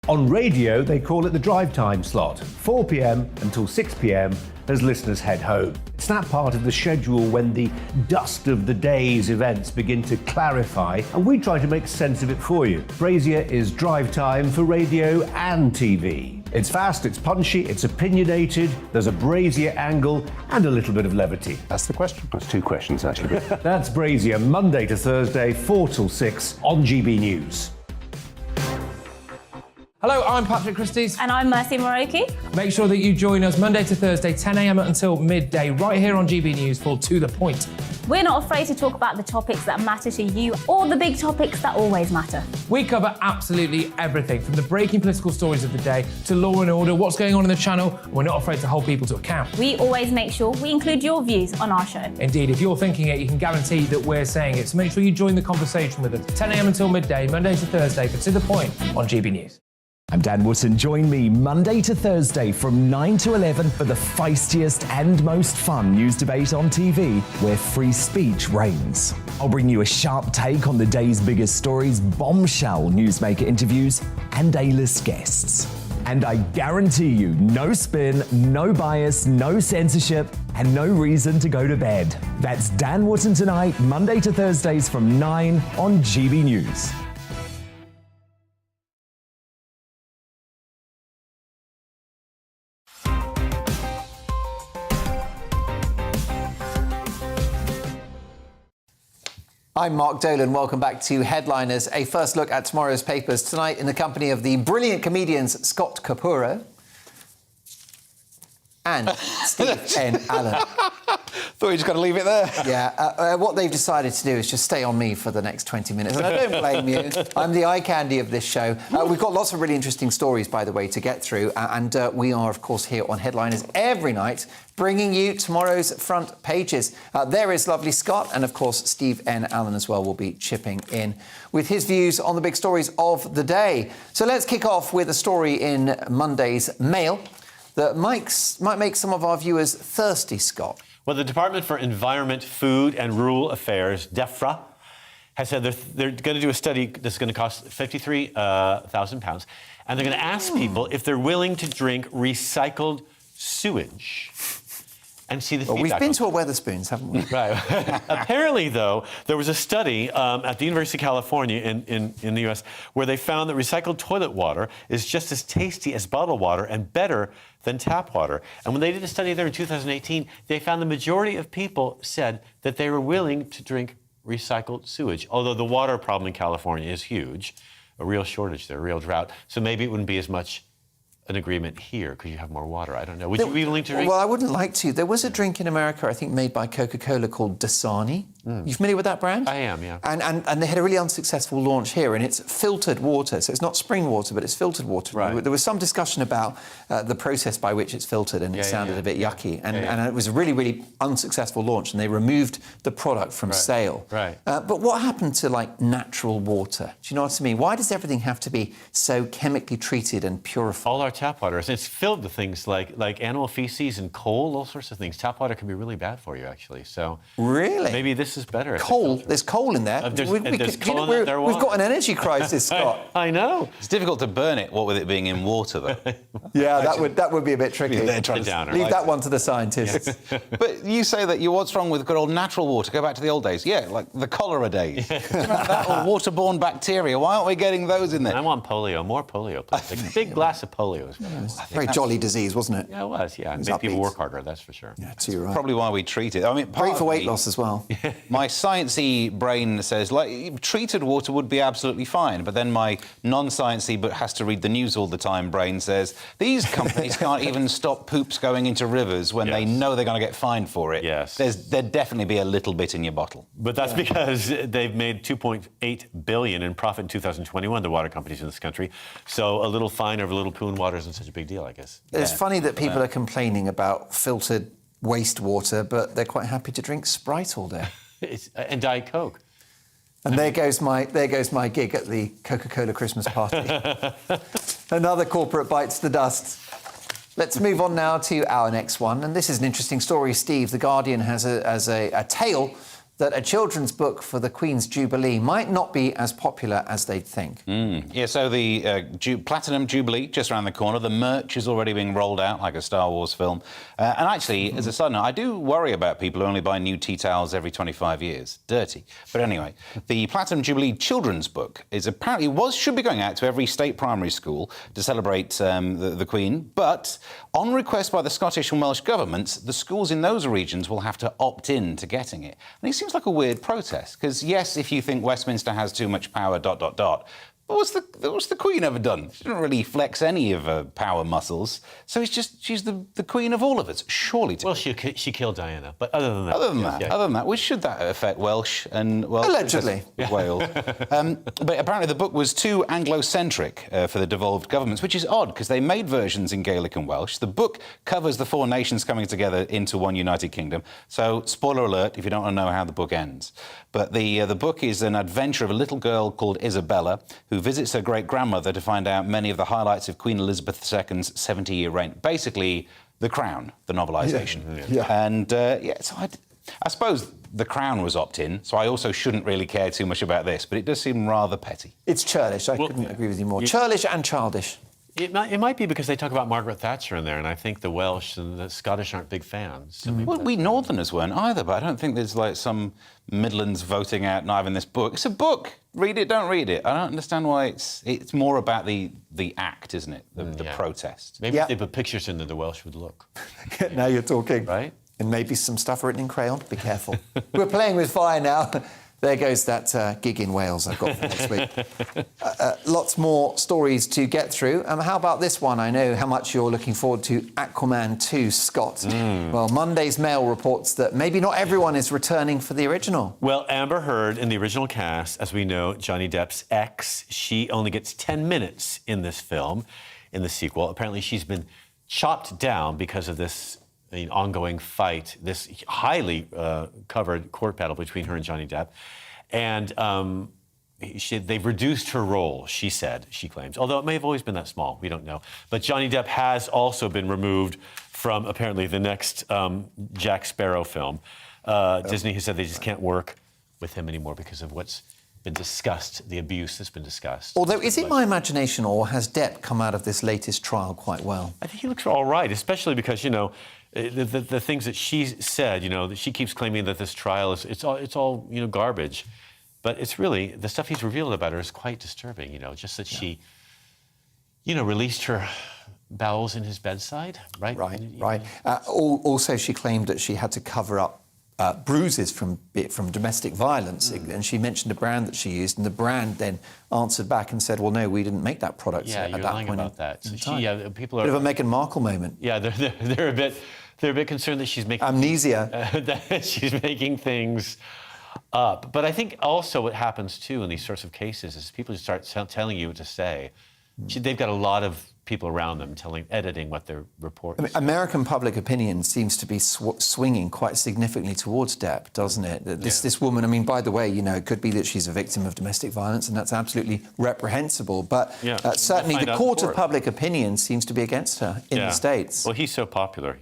On radio, they call it the drive time slot, 4 p.m. until 6 p.m. as listeners head home. It's that part of the schedule when the dust of the day's events begin to clarify, and we try to make sense of it for you. Brazier is drive time for radio and TV. It's fast, it's punchy, it's opinionated, there's a Brazier angle and a little bit of levity. That's the question. That's two questions, actually. That's Brazier, Monday to Thursday, 4 till 6 on GB News. Hello, I'm Patrick Christie's. And I'm Mercy Moroki. Make sure that you join us Monday to Thursday, 10 a.m. until midday, right here on GB News for To The Point. We're not afraid to talk about the topics that matter to you or the big topics that always matter. We cover absolutely everything, from the breaking political stories of the day to law and order, what's going on in the channel. We're not afraid to hold people to account. We always make sure we include your views on our show. Indeed, if you're thinking it, you can guarantee that we're saying it. So make sure you join the conversation with us, 10 a.m. until midday, Monday to Thursday for To The Point on GB News. I'm Dan Wootton. Join me Monday to Thursday from 9 to 11 for the feistiest and most fun news debate on TV, where free speech reigns. I'll bring you a sharp take on the day's biggest stories, bombshell newsmaker interviews, and A-list guests. And I guarantee you, no spin, no bias, no censorship, and no reason to go to bed. That's Dan Wootton tonight, Monday to Thursdays from 9 on GB News. I'm Mark Dolan. Welcome back to Headliners, a first look at tomorrow's papers tonight in the company of the brilliant comedians Scott Capurro and Steve N. Allen. Thought you just got to leave it there. Yeah, what they've decided to do is just stay on me for the next 20 minutes. And I don't blame you. I'm the eye candy of this show. We've got lots of really interesting stories, by the way, to get through. And we are, of course, here on Headliners every night, bringing you tomorrow's front pages. There is lovely Scott, and, of course, Steve N. Allen as well will be chipping in with his views on the big stories of the day. So let's kick off with a story in Monday's Mail that might make some of our viewers thirsty, Scott. Well, the Department for Environment, Food and Rural Affairs, DEFRA, has said they're going to do a study that's going to cost £53,000, and they're going to ask people if they're willing to drink recycled sewage and see the feedback. We've been to a Wetherspoons, haven't we? Right. Apparently, though, there was a study at the University of California in the U.S. where they found that recycled toilet water is just as tasty as bottled water and better than tap water. And when they did a study there in 2018, they found the majority of people said that they were willing to drink recycled sewage, although the water problem in California is huge, a real shortage there, a real drought. So maybe it wouldn't be as much an agreement here because you have more water. I don't know. Would you be willing to drink? Well, I wouldn't like to. There was a drink in America, I think, made by Coca-Cola called Dasani. You familiar with that brand? I am, yeah. And they had a really unsuccessful launch here, and it's filtered water. So it's not spring water, but it's filtered water. Right. There was some discussion about the process by which it's filtered, and it sounded a bit yucky. And it was a really, really unsuccessful launch, and they removed the product from sale. Right. But what happened to, like, natural water? Do you know what I mean? Why does everything have to be so chemically treated and purified? All our tap water, it's filled with things like animal feces and coal, all sorts of things. Tap water can be really bad for you, actually. So really, maybe this is better. Coal. There's coal in there. There's coal in there. We've got an energy crisis, Scott. I know. It's difficult to burn it, what with it being in water, though. Yeah, that would be a bit tricky. Leave that one to the scientists. But you say that what's wrong with good old natural water? Go back to the old days. Yeah, like the cholera days. That or waterborne bacteria. Why aren't we getting those in there? I want polio. More polio, please. A big glass of polio. Very jolly disease, wasn't it? Yeah, it was. Yeah, it made people work harder. That's for sure. Yeah, too right. Probably why we treat it. I mean, great for weight loss as well. My sciencey brain says, like, treated water would be absolutely fine, but then my non-sciencey but has to read the news all the time brain says these companies can't even stop poops going into rivers when they know they're going to get fined for it. Yes, there'd definitely be a little bit in your bottle. But that's because they've made $2.8 billion in profit in 2021, the water companies in this country. So a little fine over a little poo in water isn't such a big deal, I guess. It's funny that people are complaining about filtered wastewater, but they're quite happy to drink Sprite all day. And Diet Coke. And there goes my gig at the Coca-Cola Christmas party. Another corporate bites the dust. Let's move on now to our next one. And this is an interesting story, Steve. The Guardian has a tale that a children's book for the Queen's Jubilee might not be as popular as they'd think. Yeah, so the Platinum Jubilee, just around the corner. The merch is already being rolled out like a Star Wars film. And actually, as a side note, I do worry about people who only buy new tea towels every 25 years. Dirty. But anyway, the Platinum Jubilee children's book is apparently should be going out to every state primary school to celebrate the Queen. But on request by the Scottish and Welsh governments, the schools in those regions will have to opt in to getting it. And it seems like a weird protest, because yes, if you think Westminster has too much power, but what's the Queen ever done? She didn't really flex any of her power muscles, so she's the Queen of all of us, surely. Well, she killed Diana, but other than that, should that affect Welsh and allegedly Wales? But apparently the book was too Anglo-centric for the devolved governments, which is odd because they made versions in Gaelic and Welsh. The book covers the four nations coming together into one united kingdom. So, spoiler alert, if you don't want to know how the book ends. But the book is an adventure of a little girl called Isabella who visits her great-grandmother to find out many of the highlights of Queen Elizabeth II's 70-year reign. Basically, The Crown, the novelisation. And, so I suppose The Crown was opt-in, so I also shouldn't really care too much about this, but it does seem rather petty. It's churlish. I couldn't agree with you more. Churlish and childish. It might be because they talk about Margaret Thatcher in there, and I think the Welsh and the Scottish aren't big fans. So well, we Northerners weren't either, but I don't think there's like some Midlands voting out not having this book. It's a book. Read it, don't read it. I don't understand why it's more about the act, isn't it? The protest. Maybe if they put pictures in there, the Welsh would look. Now you're talking. Right? And maybe some stuff written in crayon. Be careful. We're playing with fire now. There goes that gig in Wales I've got for next week. Lots more stories to get through. How about this one? I know how much you're looking forward to Aquaman 2, Scott. Well, Monday's Mail reports that maybe not everyone is returning for the original. Well, Amber Heard in the original cast, as we know, Johnny Depp's ex, she only gets 10 minutes in this film, in the sequel. Apparently she's been chopped down because of this ongoing fight, this highly covered court battle between her and Johnny Depp. And they've reduced her role, she claims. Although it may have always been that small, we don't know. But Johnny Depp has also been removed from, apparently, the next Jack Sparrow film. Disney has said they just can't work with him anymore because of what's been discussed, the abuse that's been discussed. Although, is it my imagination, or has Depp come out of this latest trial quite well? I think he looks all right, especially because, the things that she said, that she keeps claiming that this trial it's all garbage, but it's really the stuff he's revealed about her is quite disturbing. Just that she, released her bowels in his bedside, right? Right. Also, she claimed that she had to cover up bruises from domestic violence, and she mentioned a brand that she used, and the brand then answered back and said, "Well, no, we didn't make that product at that lying point." About that. So people are bit of a Meghan Markle moment. Yeah, they're a bit concerned that she's making amnesia. That she's making things up. But I think also what happens too in these sorts of cases is people just start telling you what to say. They've got a lot of people around them editing what they're reporting. American public opinion seems to be swinging quite significantly towards Depp, doesn't it? This woman, by the way, it could be that she's a victim of domestic violence, and that's absolutely reprehensible. But certainly the court of public opinion seems to be against her in the States. Well, he's so popular,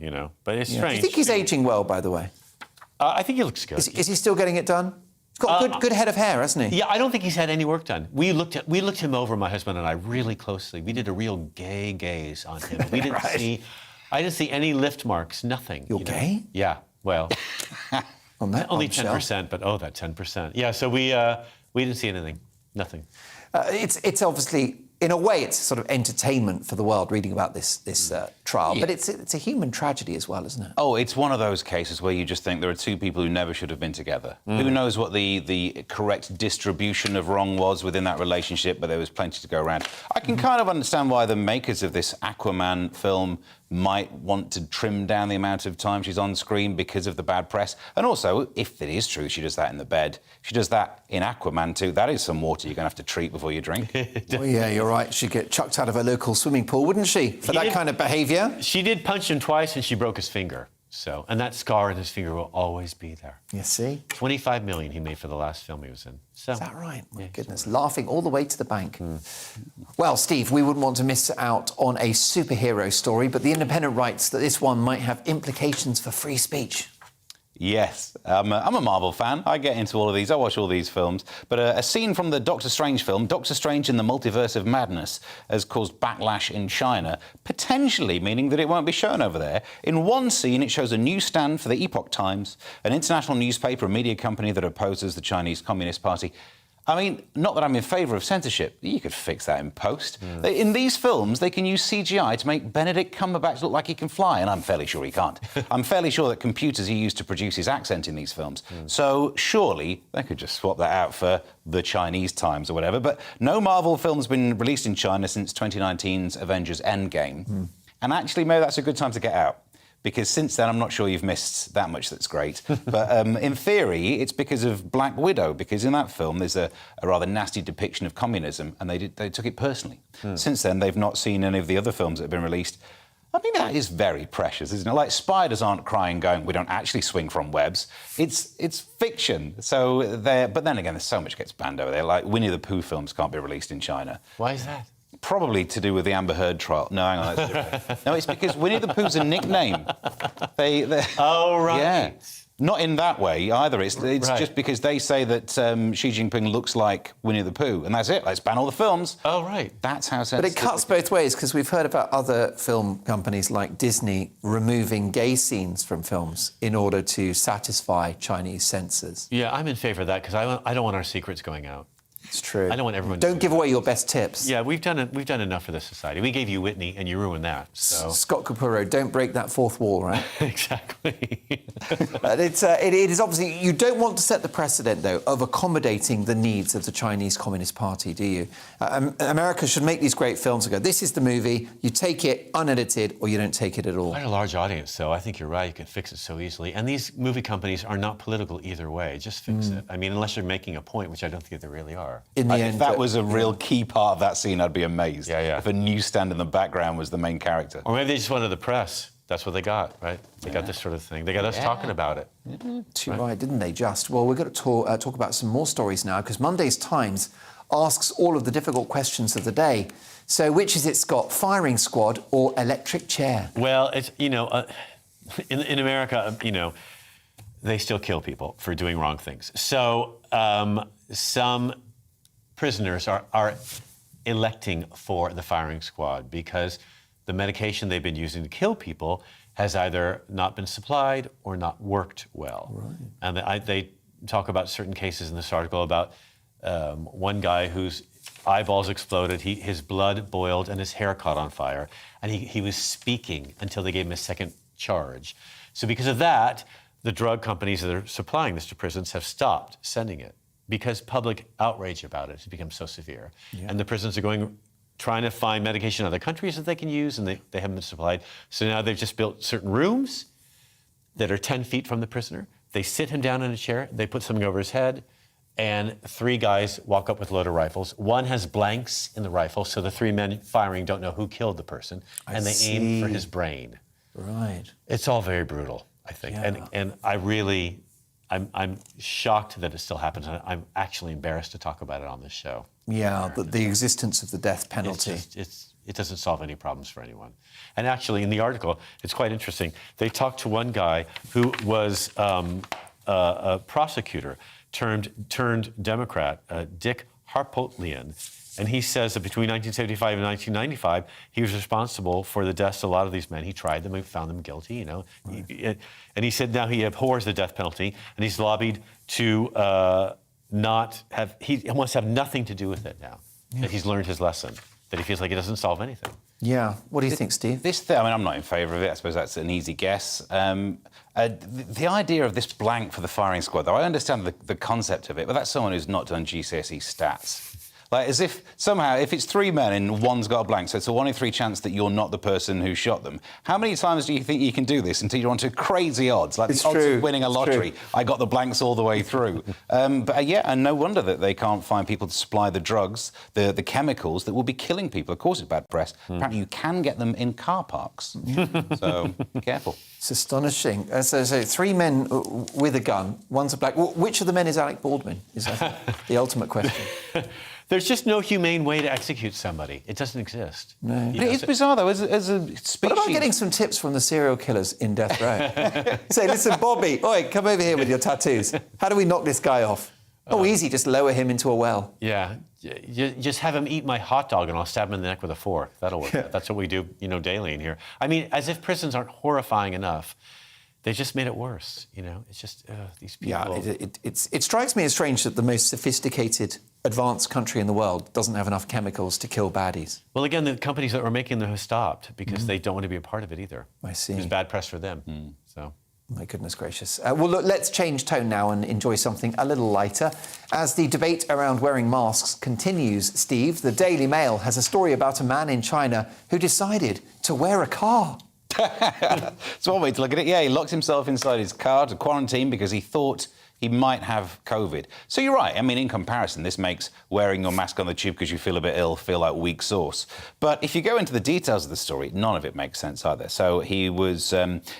But it's strange. Do you think he's aging well, by the way? I think he looks good. Is he still getting it done? He's got a good head of hair, hasn't he? Yeah, I don't think he's had any work done. We looked him over, my husband and I, really closely. We did a real gay gaze on him. We didn't I didn't see any lift marks, nothing. You're gay? Yeah, well, on that only 10%, but that 10%. Yeah, so we didn't see anything, nothing. It's obviously, in a way, it's sort of entertainment for the world reading about this trial, but it's a human tragedy as well, isn't it? Oh, it's one of those cases where you just think there are two people who never should have been together. Who knows what the correct distribution of wrong was within that relationship, but there was plenty to go around. I can kind of understand why the makers of this Aquaman film might want to trim down the amount of time she's on screen because of the bad press. And also, if it is true she does that in the bed, she does that in Aquaman too. That is some water you're going to have to treat before you drink. Well, yeah, you're right. She'd get chucked out of her local swimming pool, wouldn't she, for that kind of behaviour? She did punch him twice and she broke his finger. So, and that scar in his finger will always be there. You see? 25 million he made for the last film he was in. So, is that right? My yeah, goodness, laughing all the way to the bank. Well, Steve, we wouldn't want to miss out on a superhero story, but The Independent writes that this one might have implications for free speech. Yes, I'm a Marvel fan. I get into all of these. I watch all these films. But a scene from the Doctor Strange film, Doctor Strange in the Multiverse of Madness, has caused backlash in China, potentially meaning that it won't be shown over there. In one scene, it shows a newsstand for the Epoch Times, an international newspaper and media company that opposes the Chinese Communist Party. I mean, not that I'm in favour of censorship. You could fix that in post. In these films, they can use CGI to make Benedict Cumberbatch look like he can fly, and I'm fairly sure he can't. I'm fairly sure that computers are used to produce his accent in these films. So surely they could just swap that out for the Chinese Times or whatever. But no Marvel film's been released in China since 2019's Avengers Endgame. And actually, maybe that's a good time to get out. Because since then, I'm not sure you've missed that much that's great. But in theory, it's because of Black Widow, because in that film, there's a rather nasty depiction of communism, and they took it personally. Since then, they've not seen any of the other films that have been released. I mean, that is very precious, isn't it? Like, spiders aren't crying, going, we don't actually swing from webs. It's fiction. So but then again, there's so much gets banned over there. Like, Winnie the Pooh films can't be released in China. why is that? Probably to do with the Amber Heard trial. No, hang on, that's different. No, it's because Winnie the Pooh's a nickname. Oh, right. Yeah. Not in that way either. It's Right. just because they say that Xi Jinping looks like Winnie the Pooh, and that's it. Let's ban all the films. Oh, right. That's how But sensitive. it cuts both ways, because we've heard about other film companies like Disney removing gay scenes from films in order to satisfy Chinese censors. Yeah, I'm in favour of that because I don't want our secrets going out. It's true. I don't want everyone. Don't give away your best tips. Yeah, we've done enough for this society. We gave you Whitney, and you ruined that. So Scott Capurro, don't break that fourth wall, right? exactly. It is obviously, you don't want to set the precedent, though, of accommodating the needs of the Chinese Communist Party, do you? America should make these great films and go, this is the movie, you take it unedited or you don't take it at all. Quite a large audience, so I think you're right. You can fix it so easily. And these movie companies are not political either way. Just fix it. I mean, unless you're making a point, which I don't think they really are. In the If end, that was a real key part of that scene, I'd be amazed. Yeah. If a newsstand in the background was the main character. Or maybe they just wanted the press. That's what they got, right? They got this sort of thing. They got us talking about it. Too right, didn't they just? Well, we're going to talk about some more stories now, because Monday's Times asks all of the difficult questions of the day. So which is it, Scott? Firing squad or electric chair? Well, it's, in America, they still kill people for doing wrong things. So some prisoners are electing for the firing squad because the medication they've been using to kill people has either not been supplied or not worked well. Right. And they talk about certain cases in this article about one guy whose eyeballs exploded, his blood boiled and his hair caught on fire, and he was speaking until they gave him a second charge. So because of that, the drug companies that are supplying this to prisons have stopped sending it because public outrage about it has become so severe. Yeah. And the prisons are trying to find medication in other countries that they can use, and they haven't been supplied. So now they've just built certain rooms that are 10 feet from the prisoner. They sit him down in a chair, they put something over his head, and 3 guys walk up with loaded rifles. One has blanks in the rifle, so the 3 men firing don't know who killed the person, and they aim for his brain. Right. It's all very brutal, I think. Yeah. And I'm shocked that it still happens. I'm actually embarrassed to talk about it on this show. Yeah, the existence of the death penalty. It doesn't solve any problems for anyone. And actually, in the article, it's quite interesting. They talked to one guy who was a prosecutor turned Democrat, Dick Harpootlian. And he says that between 1975 and 1995, he was responsible for the deaths of a lot of these men. He tried them and found them guilty, Right. And he said now he abhors the death penalty, and he's lobbied to he wants to have nothing to do with it now, that he's learned his lesson, that he feels like it doesn't solve anything. Yeah. What do you think, Steve? I'm not in favour of it. I suppose that's an easy guess. The idea of this blank for the firing squad, though, I understand the concept of it, but that's someone who's not done GCSE stats. Like, as if somehow, if it's 3 men and one's got a blank, so it's a 1 in 3 chance that you're not the person who shot them. How many times do you think you can do this until you're onto crazy odds? Like the odds of winning a lottery. I got the blanks all the way through. And no wonder that they can't find people to supply the drugs, the chemicals that will be killing people. Of course, it's bad press. Apparently, you can get them in car parks. So, be careful. It's astonishing. So 3 men with a gun, one's a black... Which of the men is Alec Baldwin? Is that the ultimate question? There's just no humane way to execute somebody. It doesn't exist. No. But it's bizarre, though, as a species... What about getting some tips from the serial killers in death row? Say, listen, Bobby, oi, come over here with your tattoos. How do we knock this guy off? Easy, just lower him into a well. Yeah, just have him eat my hot dog and I'll stab him in the neck with a fork. That'll work. That's what we do, daily in here. I mean, as if prisons aren't horrifying enough. They just made it worse, It's just these people. Yeah, it strikes me as strange that the most sophisticated, advanced country in the world doesn't have enough chemicals to kill baddies. Well, again, the companies that were making them have stopped because they don't want to be a part of it either. I see. It's bad press for them. So. My goodness gracious. Well, look, let's change tone now and enjoy something a little lighter. As the debate around wearing masks continues, Steve, the Daily Mail has a story about a man in China who decided to wear a car. It's one way to look at it. Yeah, he locked himself inside his car to quarantine because he thought he might have COVID. So you're right. I mean, in comparison, this makes wearing your mask on the tube because you feel a bit ill feel like weak sauce. But if you go into the details of the story, none of it makes sense either. So he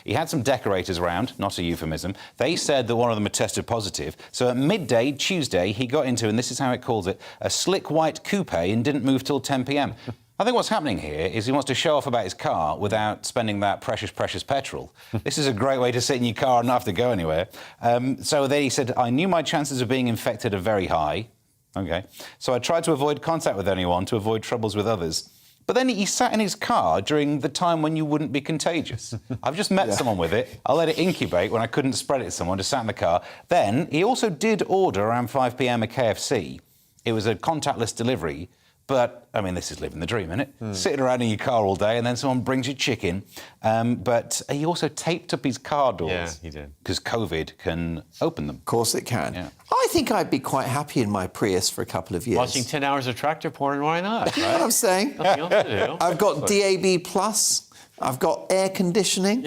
had some decorators around, not a euphemism. They said that one of them had tested positive. So at midday, Tuesday, he got into, and this is how it calls it, a slick white coupe and didn't move till 10 p.m. I think what's happening here is he wants to show off about his car without spending that precious, precious petrol. This is a great way to sit in your car and not have to go anywhere. So then he said, I knew my chances of being infected are very high. OK. So I tried to avoid contact with anyone to avoid troubles with others. But then he sat in his car during the time when you wouldn't be contagious. I've just met someone with it. I let it incubate when I couldn't spread it to someone, just sat in the car. Then he also did order around 5 p.m. at KFC. It was a contactless delivery. But, I mean, this is living the dream, isn't it? Sitting around in your car all day and then someone brings you chicken. But he also taped up his car doors. Yeah, he did. Because COVID can open them. Of course it can. Yeah. I think I'd be quite happy in my Prius for a couple of years. Watching 10 hours of tractor porn, why not? You know what I'm saying? Nothing else to do. I've got DAB+, I've got air conditioning,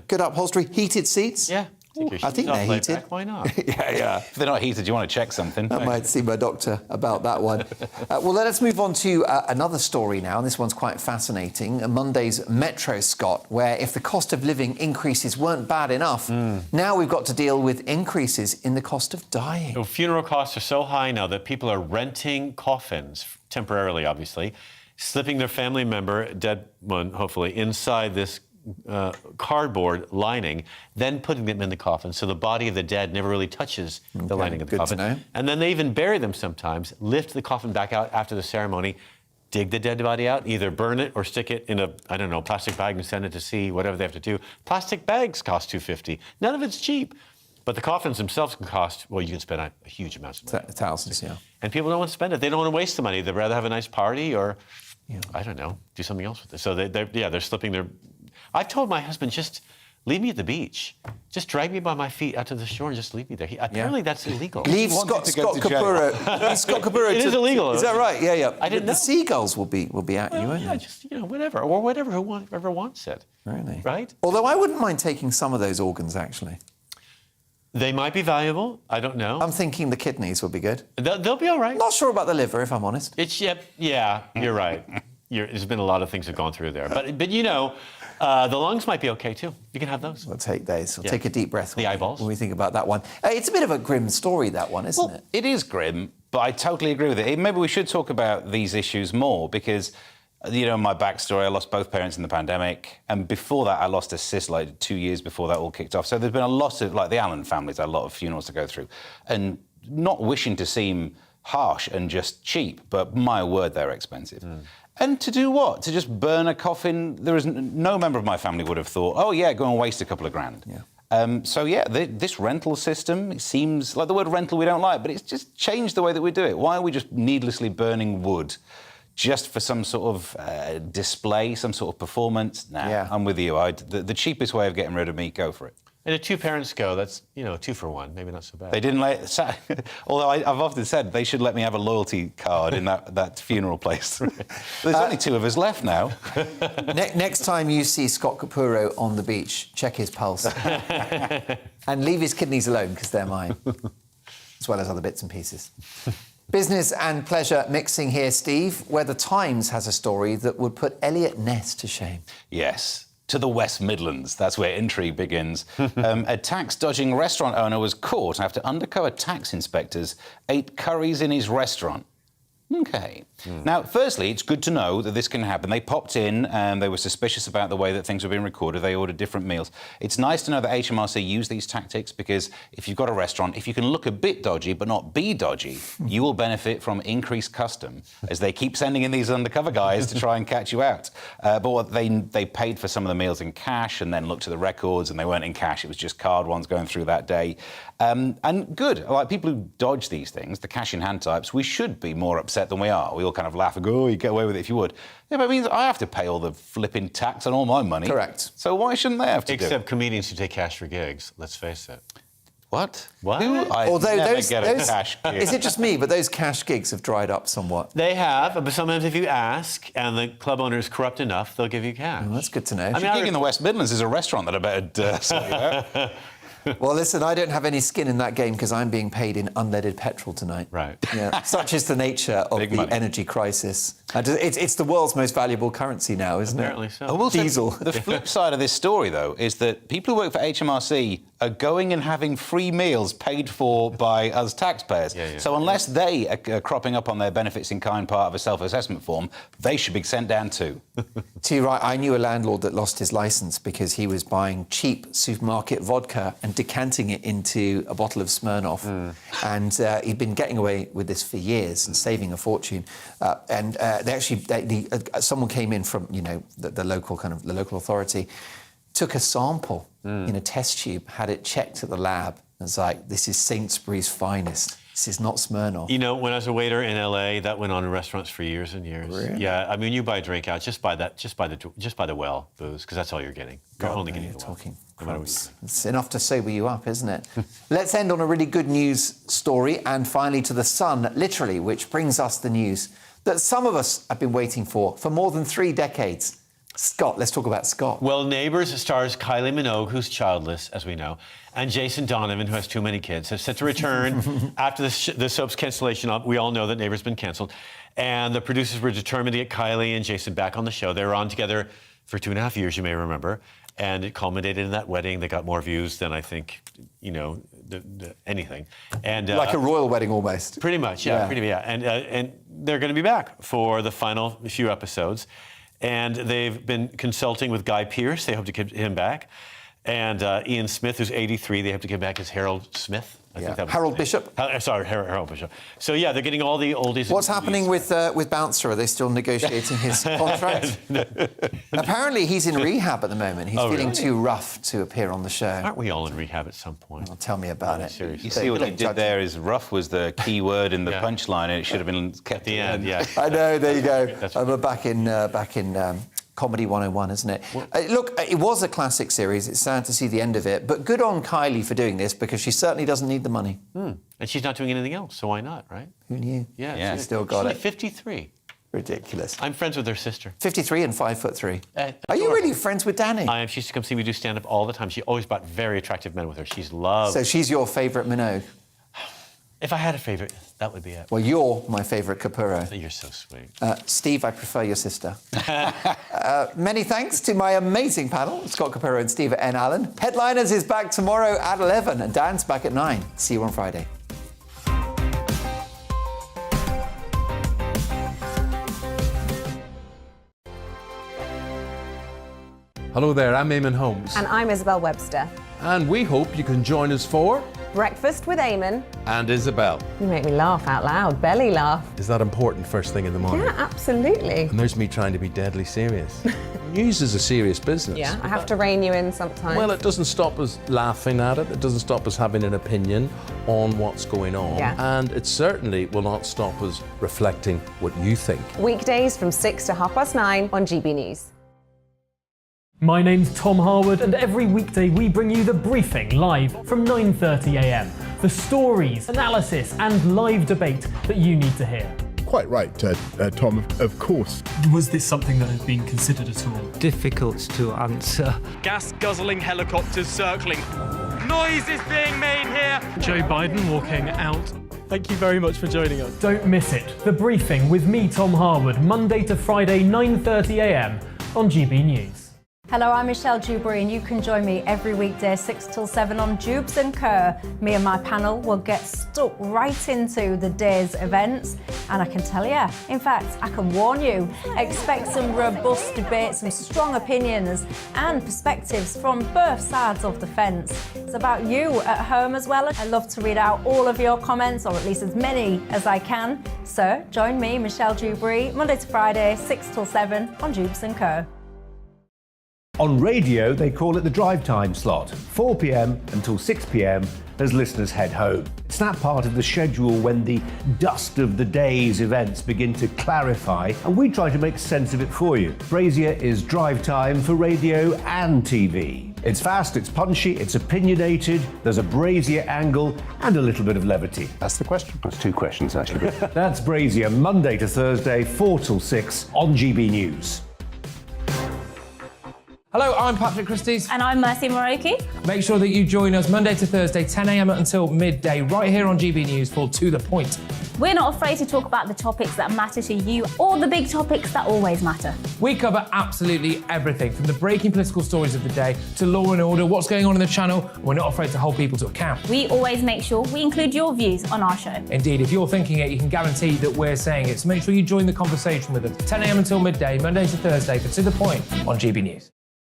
good upholstery, heated seats. Yeah. I think they're heated. Back. Why not? Yeah. If they're not heated, you want to check something. I might see my doctor about that one. Well, let's move on to another story now, and this one's quite fascinating. Monday's Metro, Scott, where if the cost of living increases weren't bad enough, now we've got to deal with increases in the cost of dying. So funeral costs are so high now that people are renting coffins, temporarily, obviously, slipping their family member, dead one, hopefully, inside this cardboard lining, then putting them in the coffin so the body of the dead never really touches the lining of the coffin. To know. And then they even bury them sometimes, lift the coffin back out after the ceremony, dig the dead body out, either burn it or stick it in a, plastic bag and send it to sea, whatever they have to do. Plastic bags cost $250. None of it's cheap. But the coffins themselves can cost, well, you can spend a huge amount of money. Thousands, yeah. And people don't want to spend it. They don't want to waste the money. They'd rather have a nice party or, do something else with it. So they're slipping their... I've told my husband, just leave me at the beach. Just drag me by my feet out to the shore and just leave me there. Apparently that's illegal. Leave Scott Capurro. Scott Capurro. It is illegal. Is that right? Yeah. I didn't know. The seagulls will be at you, won't they? Just, whatever. Or whatever, whoever wants it. Really? Right? Although I wouldn't mind taking some of those organs, actually. They might be valuable. I don't know. I'm thinking the kidneys would be good. They'll be all right. Not sure about the liver, if I'm honest. You're right. There's been a lot of things that have gone through there. But the lungs might be okay, too. You can have those. We'll take those. We'll take a deep breath. The eyeballs. When we think about that one. It's a bit of a grim story, that one, isn't it? It is grim, but I totally agree with it. Maybe we should talk about these issues more because, my backstory, I lost both parents in the pandemic. And before that, I lost a sister 2 years before that all kicked off. So there's been a lot of, the Allen families, a lot of funerals to go through. And not wishing to seem harsh and just cheap, but my word, they're expensive. And to do what? To just burn a coffin? There is no member of my family would have thought, oh, yeah, go and waste a couple of grand. Yeah. This rental system, it seems like the word rental we don't like, but it's just changed the way that we do it. Why are we just needlessly burning wood just for some sort of display, some sort of performance? Nah, I'm with you. The cheapest way of getting rid of me, go for it. And if 2 parents go, that's, 2 for 1. Maybe not so bad. They didn't although I've often said they should let me have a loyalty card in that funeral place. There's only 2 of us left now. Next time you see Scott Capurro on the beach, check his pulse. And leave his kidneys alone, because they're mine, as well as other bits and pieces. Business and pleasure mixing here, Steve, where the Times has a story that would put Elliot Ness to shame. Yes. To the West Midlands. That's where intrigue begins. A tax-dodging restaurant owner was caught after undercover tax inspectors ate curries in his restaurant. OK. Now, firstly, it's good to know that this can happen. They popped in and they were suspicious about the way that things were being recorded. They ordered different meals. It's nice to know that HMRC use these tactics, because if you've got a restaurant, if you can look a bit dodgy but not be dodgy, you will benefit from increased custom, as they keep sending in these undercover guys to try and catch you out. But what they paid for some of the meals in cash and then looked at the records and they weren't in cash. It was just card ones going through that day. And good. Like, people who dodge these things, the cash-in-hand types, we should be more upset than we are. We all kind of laugh and go, oh, you get away with it if you would. Yeah, but it means I have to pay all the flipping tax on all my money. Correct. So why shouldn't they have to do it? Except comedians who take cash for gigs, let's face it. What? What? I never get a cash gig. Is it just me, but those cash gigs have dried up somewhat? They have, but sometimes if you ask and the club owner is corrupt enough, they'll give you cash. Oh, that's good to know. I mean, gig in the West Midlands is a restaurant that I better sort you out. Well, listen, I don't have any skin in that game because I'm being paid in unleaded petrol tonight. Right. Yeah. Such is the nature of the energy crisis. It's the world's most valuable currency now, isn't Apparently it? so. Diesel. The flip side of this story, though, is that people who work for HMRC are going and having free meals paid for by us taxpayers. So unless they are cropping up on their benefits in kind part of a self-assessment form, they should be sent down too. To your right, I knew a landlord that lost his licence because he was buying cheap supermarket vodka and decanting it into a bottle of Smirnoff. And he'd been getting away with this for years and saving a fortune. Someone came in from, the local authority, took a sample in a test tube, had it checked at the lab, and was like, this is Sainsbury's finest. This is not Smirnoff. When I was a waiter in LA, that went on in restaurants for years and years. Really? Yeah, I mean, you buy a drink out, just buy the well booze, because that's all you're getting. You're only getting the well. No matter what you drink. It's enough to sober you up, isn't it? Let's end on a really good news story, and finally to the Sun, literally, which brings us the news that some of us have been waiting for more than 3 decades. Scott, let's talk about Scott. Well, Neighbours stars Kylie Minogue, who's childless, as we know, and Jason Donovan, who has too many kids, is set to return after the soap's cancellation. We all know that Neighbours has been cancelled. And the producers were determined to get Kylie and Jason back on the show. They were on together for 2.5 years, you may remember. And it culminated in that wedding. They got more views than I think, anything. And like a royal wedding, almost. Pretty much, yeah. And they're going to be back for the final few episodes. And they've been consulting with Guy Pearce. They hope to get him back. And Ian Smith, who's 83, they have to get back as Harold Smith. I think that was Harold Bishop. Harold Bishop. So, yeah, they're getting all the oldies. What's happening with Bouncer? Are they still negotiating his contract? Apparently, he's in rehab at the moment. He's feeling too rough to appear on the show. Aren't we all in rehab at some point? Well, tell me about it. Seriously. You see what he did there is rough was the key word in the punchline, and it should have been kept at the end. Yeah. I know. There you go. We're back in Comedy 101, isn't it? Look, it was a classic series. It's sad to see the end of it. But good on Kylie for doing this, because she certainly doesn't need the money. And she's not doing anything else, so why not, right? Who knew? Yeah. She's still got it. She's 53. Ridiculous. I'm friends with her sister. 53 and 5'3". Are you really friends with Danny? I am. She used to come see me do stand-up all the time. She always brought very attractive men with her. She's loved. So she's your favourite Minogue? If I had a favourite, that would be it. Well, you're my favourite Capurro. You're so sweet. Steve, I prefer your sister. Many thanks to my amazing panel, Scott Capurro and Steve N. Allen. Headliners is back tomorrow at 11 and Dan's back at 9. See you on Friday. Hello there, I'm Eamon Holmes. And I'm Isabel Webster. And we hope you can join us for Breakfast with Eamon and Isabel. You make me laugh out loud, belly laugh. Is that important first thing in the morning? Yeah, absolutely. And there's me trying to be deadly serious. News is a serious business. Yeah, I have to rein you in sometimes. Well, it doesn't stop us laughing at it. It doesn't stop us having an opinion on what's going on. Yeah. And it certainly will not stop us reflecting what you think. Weekdays from 6 to 9:30 on GB News. My name's Tom Harwood, and every weekday we bring you The Briefing live from 9:30 a.m. The stories, analysis and live debate that you need to hear. Quite right, Tom, of course. Was this something that had been considered at all? Difficult to answer. Gas-guzzling helicopters circling. Noise is being made here. Joe Biden walking out. Thank you very much for joining us. Don't miss it. The Briefing with me, Tom Harwood, Monday to Friday, 9:30 a.m. on GBNews. Hello, I'm Michelle Jubilee, and you can join me every weekday 6 till 7 on Jubes and Kerr. Me and my panel will get stuck right into the day's events, and I can tell you, in fact, I can warn you, expect some robust debate, some strong opinions and perspectives from both sides of the fence. It's about you at home as well. I love to read out all of your comments, or at least as many as I can. So join me, Michelle Jubilee, Monday to Friday, 6 till 7 on Jubes and Kerr. On radio, they call it the drive time slot, 4 p.m. until 6 p.m. as listeners head home. It's that part of the schedule when the dust of the day's events begin to clarify, and we try to make sense of it for you. Brazier is drive time for radio and TV. It's fast, it's punchy, it's opinionated, there's a Brazier angle and a little bit of levity. That's the question. That's two questions, actually. That's Brazier, Monday to Thursday, 4 till 6 on GB News. Hello, I'm Patrick Christie's. And I'm Mercy Moroki. Make sure that you join us Monday to Thursday, 10 a.m. until midday, right here on GB News for To The Point. We're not afraid to talk about the topics that matter to you, or the big topics that always matter. We cover absolutely everything, from the breaking political stories of the day to law and order, what's going on in the channel. We're not afraid to hold people to account. We always make sure we include your views on our show. Indeed, if you're thinking it, you can guarantee that we're saying it. So make sure you join the conversation with us, 10 a.m. until midday, Monday to Thursday, for To The Point on GB News.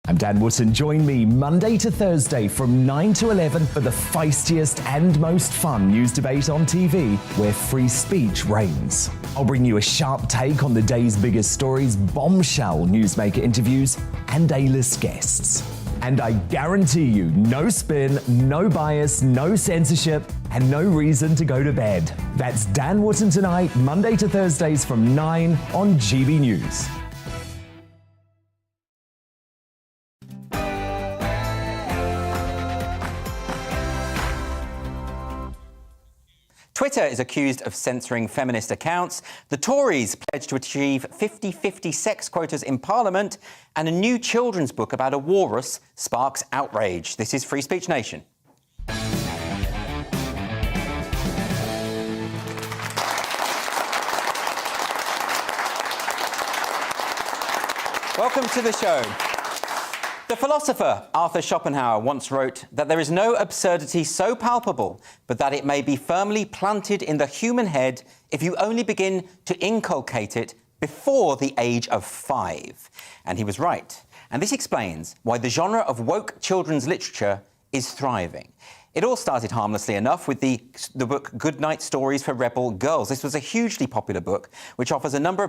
I'm Dan Wootton. Join me Monday to Thursday from 9 to 11 for the feistiest and most fun news debate on TV, where free speech reigns. I'll bring you a sharp take on the day's biggest stories, bombshell newsmaker interviews, and A-list guests. And I guarantee you, no spin, no bias, no censorship, and no reason to go to bed. That's Dan Wootton tonight, Monday to Thursdays from 9 on GB News. Twitter is accused of censoring feminist accounts. The Tories pledge to achieve 50-50 sex quotas in Parliament. And a new children's book about a walrus sparks outrage. This is Free Speech Nation. Welcome to the show. The philosopher Arthur Schopenhauer once wrote that there is no absurdity so palpable but that it may be firmly planted in the human head if you only begin to inculcate it before the age of 5. And he was right. And this explains why the genre of woke children's literature is thriving. It all started harmlessly enough with the book Goodnight Stories for Rebel Girls. This was a hugely popular book which offers a number of